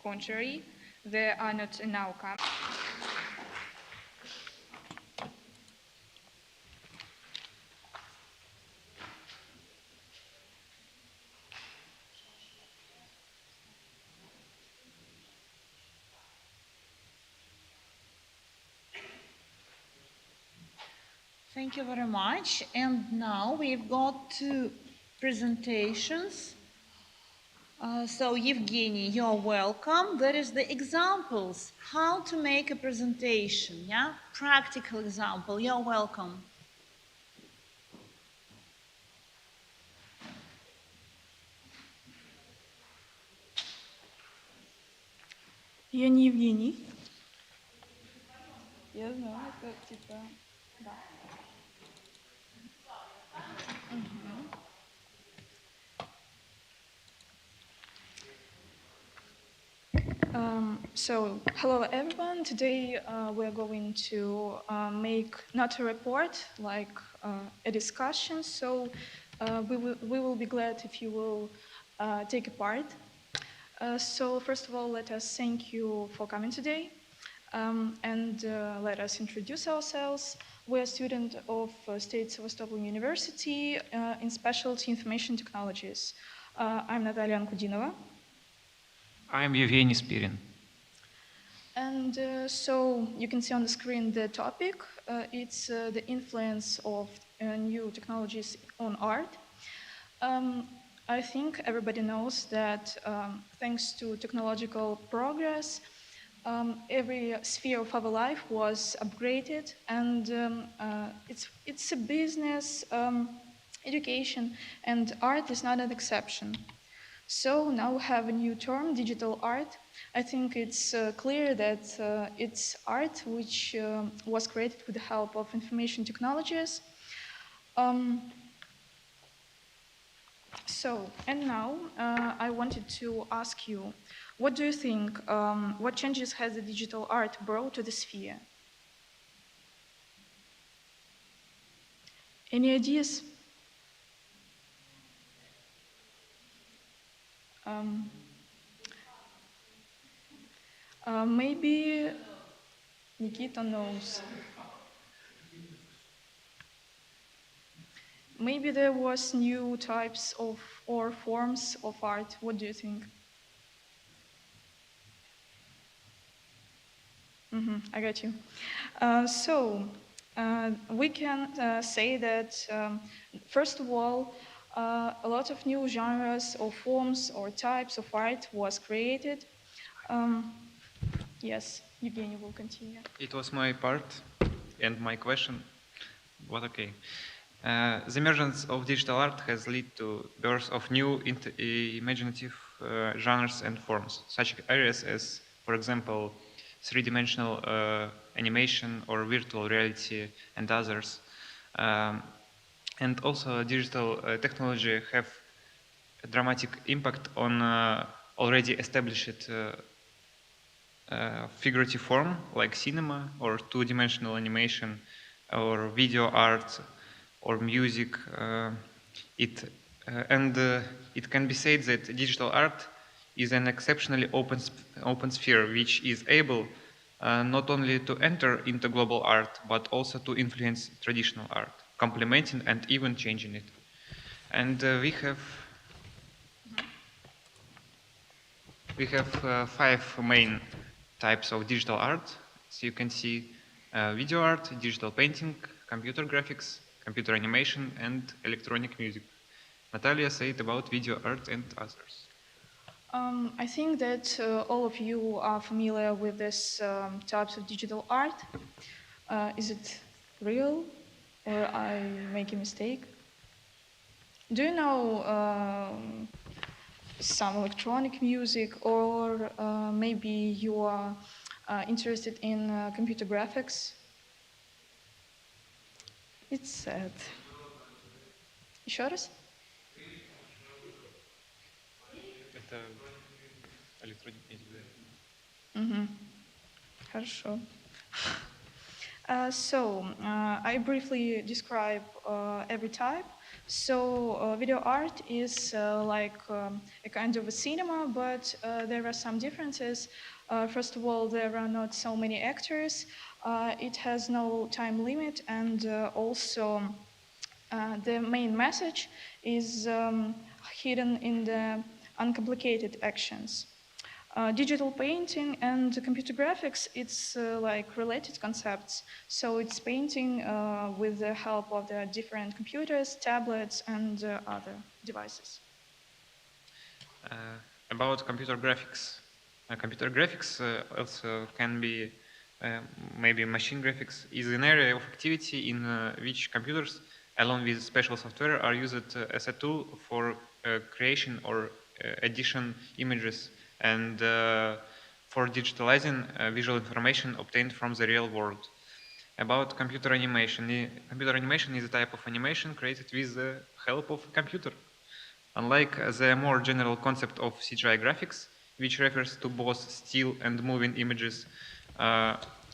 contrary, there are not now comments. Thank you very much. And now we've got two presentations. So Evgeny, you're welcome. There is the examples, how to make a presentation, yeah? Practical example, you're welcome. Я не Евгений. Я знаю, это типа, да. So, hello everyone. Today we're going to make not a report, like a discussion. So we will be glad if you will take a part. So first of all, let us thank you for coming today. And let us introduce ourselves. We're a student of State Sevastopol University in Specialty Information Technologies. I'm Natalia Ankudinova. I'm Evgeny Spirin. And so you can see on the screen the topic. It's the influence of new technologies on art. I think everybody knows that thanks to technological progress, every sphere of our life was upgraded, and it's a business, education, and art is not an exception. So now we have a new term, digital art. I think it's clear that it's art which was created with the help of information technologies. And now I wanted to ask you, what do you think, what changes has the digital art brought to the sphere? Any ideas? Maybe Nikita knows. Maybe there was new types of or forms of art. What do you think? I got you. We can say that, first of all, a lot of new genres or forms or types of art was created. Yes, Evgeny will continue. It was my part and my question, but okay. The emergence of digital art has led to birth of new imaginative genres and forms, such areas as, for example, three-dimensional animation or virtual reality and others. And also digital technology have a dramatic impact on already established figurative form like cinema or two-dimensional animation or video art or music. It can be said that digital art is an exceptionally open sphere which is able not only to enter into global art but also to influence traditional art, complementing and even changing it. And we have 5 main types of digital art. So you can see video art, digital painting, computer graphics, computer animation, and electronic music. Natalia said about video art and others. I think that all of you are familiar with this types of digital art. Is it real or I make a mistake? Do you know some electronic music, or maybe you are interested in computer graphics? It's sad. Еще раз? это electronic media. Хорошо. I briefly describe every type. Video art is like a kind of a cinema, but there are some differences. First of all, there are not so many actors. It has no time limit, and also the main message is hidden in the uncomplicated actions. Digital painting and computer graphics, it's like related concepts. So it's painting with the help of the different computers, tablets, and other devices. About computer graphics. Computer graphics also can be maybe machine graphics is an area of activity in which computers along with special software are used as a tool for creation or addition images and for digitalizing visual information obtained from the real world. About computer animation. Computer animation is a type of animation created with the help of a computer. Unlike the more general concept of CGI graphics, which refers to both still and moving images,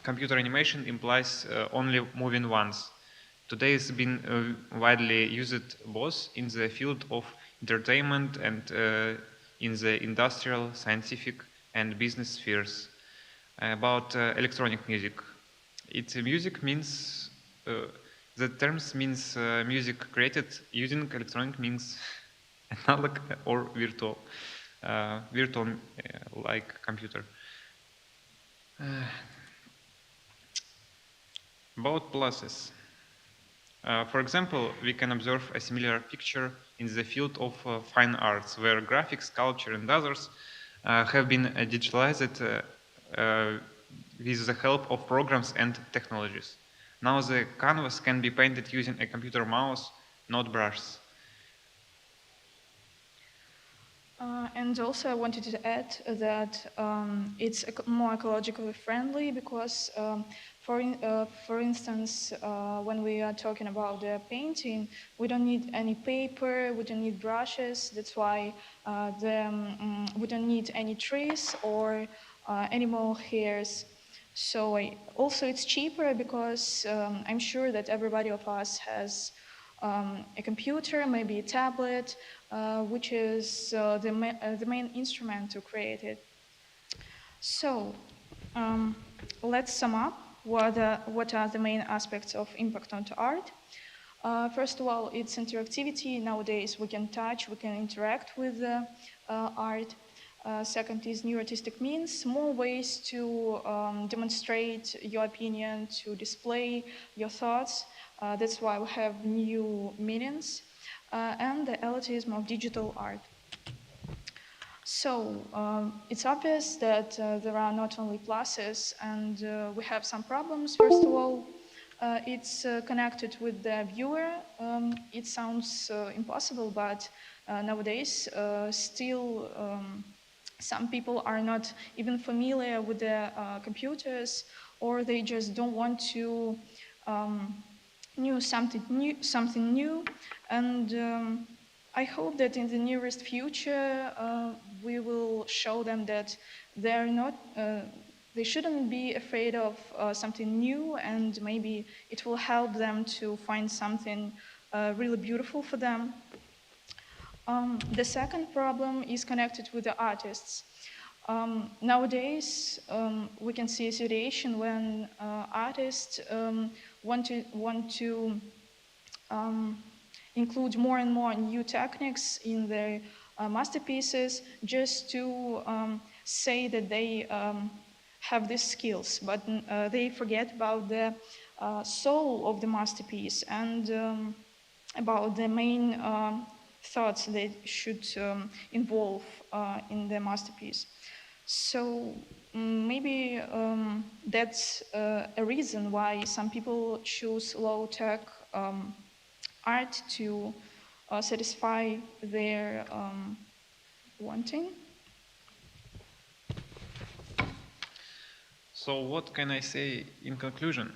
computer animation implies only moving ones. Today it's been widely used both in the field of entertainment and in the industrial, scientific, and business spheres. About electronic music. Music means, the terms means music created using electronic means analog or virtual, like computer. About pluses. For example, we can observe a similar picture in the field of fine arts, where graphics, sculpture, and others have been digitalized with the help of programs and technologies. Now the canvas can be painted using a computer mouse, not brushes. And also I wanted to add that it's more ecologically friendly because, for instance, when we are talking about the painting, we don't need any paper, we don't need brushes. That's why we don't need any trees or animal hairs. So also it's cheaper because I'm sure that everybody of us has a computer, maybe a tablet, which is the main instrument to create it. So let's sum up what are the main aspects of impact on art. First of all, it's interactivity. Nowadays we can touch, we can interact with art. Second is new artistic means, more ways to demonstrate your opinion, to display your thoughts. That's why we have new meanings, and the elitism of digital art. So it's obvious that there are not only pluses, and we have some problems. First of all, it's connected with the viewer. It sounds impossible, but nowadays still some people are not even familiar with the computers, or they just don't want to something new, and I hope that in the nearest future we will show them that they shouldn't be afraid of something new, and maybe it will help them to find something really beautiful for them. The second problem is connected with the artists. Nowadays, we can see a situation when artists want to include more and more new techniques in their masterpieces, just to say that they have these skills, but they forget about the soul of the masterpiece and about the main thoughts that should involve in the masterpiece. So maybe that's a reason why some people choose low-tech art to satisfy their wanting. So what can I say in conclusion?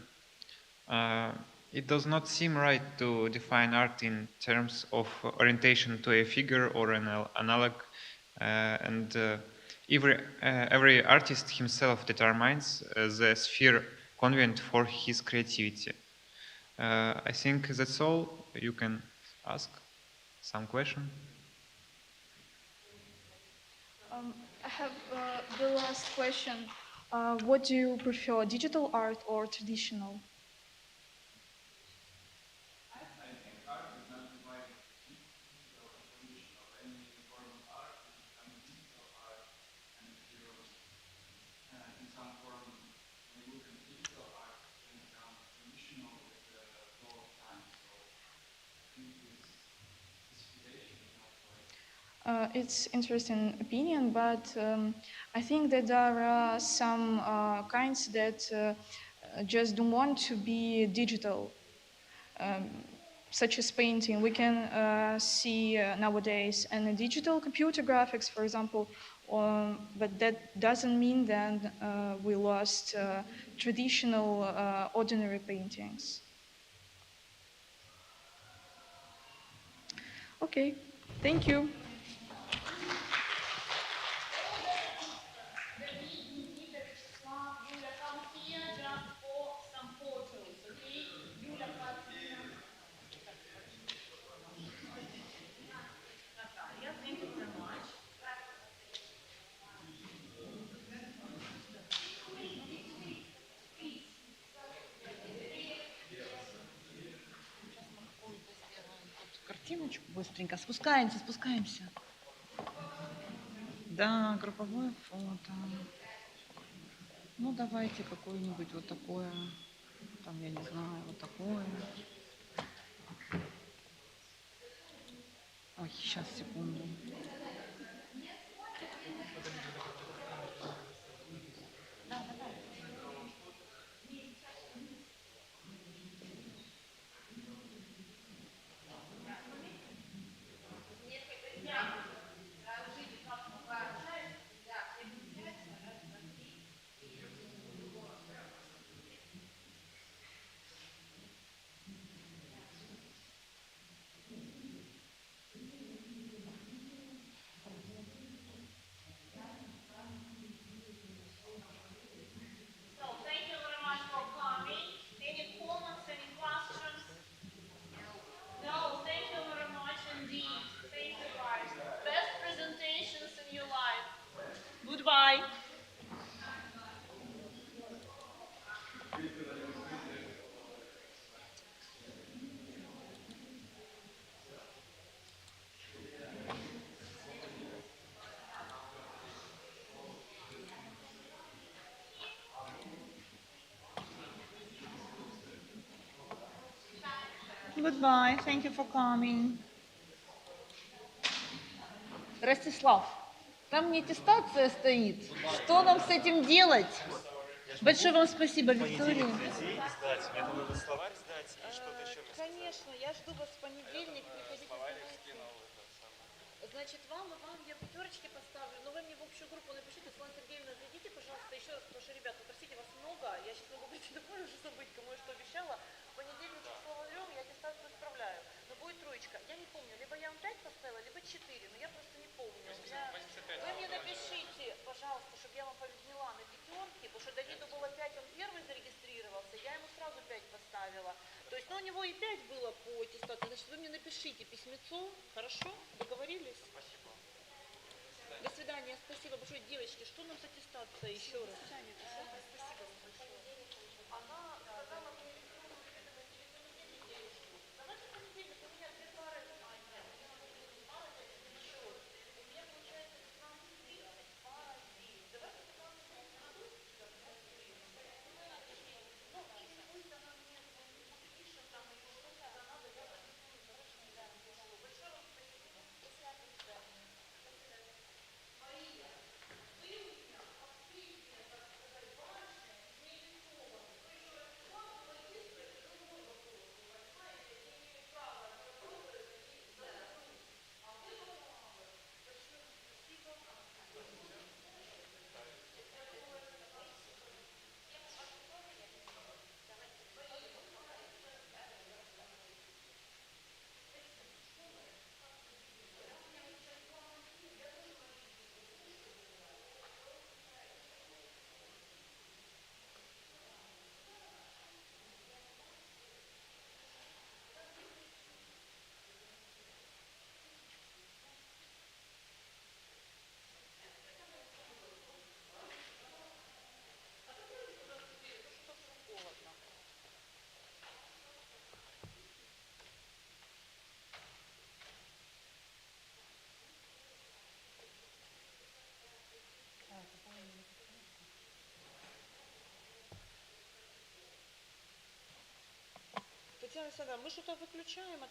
It does not seem right to define art in terms of orientation to a figure or an analog and every artist himself determines the sphere convenient for his creativity. I think that's all. You can ask some question. I have the last question. What do you prefer, digital art or traditional? It's interesting opinion, but I think that there are some kinds that just don't want to be digital, such as painting. We can see nowadays and the digital computer graphics, for example, but that doesn't mean that we lost traditional ordinary paintings. Okay, thank you. Thank you very much. Картиночку быстренько. Спускаемся, спускаемся. Да, групповое фото. Ну, давайте какое-нибудь вот такое. Там, я не знаю, вот такое. Ой, сейчас, секунду. Goodbye. Goodbye. Thank you for coming. Ростислав, там мне аттестация стоит. Что нам с этим делать? Большое вам спасибо, Виктория. Конечно, я жду вас в понедельник. Приходите, значит, вам я пятерочки поставлю, но вы мне в общую группу напишите. Светлана Сергеевна, зайдите, пожалуйста, еще раз, потому что, ребят, попросите вас много. Я сейчас могу прийти домой уже забыть, кому я что обещала. В понедельник число возьмем, я аттестацию исправляю. Но будет троечка. Я не помню, либо я вам 5 поставила, либо 4, но я просто не помню. Вы мне напишите, пожалуйста, чтобы я вам подняла на пятерки, потому что Давиду было 5, он первый зарегистрировался, я ему сразу 5 поставила. То есть, ну, у него и 5 было по аттестации. Значит, вы мне напишите письмецо, хорошо? Договорились? Спасибо. До свидания, спасибо большое. Девочки, что нам с аттестацией еще раз? Спасибо вам большое. Она сказала, давайте в понедельник, у меня 2 пары. У меня получается 15:30, пара 9. Давайте 15:30. Ну, или пусть она мне пишет там или что-то, надо, я напишу. Большое вам спасибо. До свидания. Мария, вы у меня открытие, так сказать, важное, заинтересованы. Вы еще раз Татьяна Александровна, мы что-то выключаем,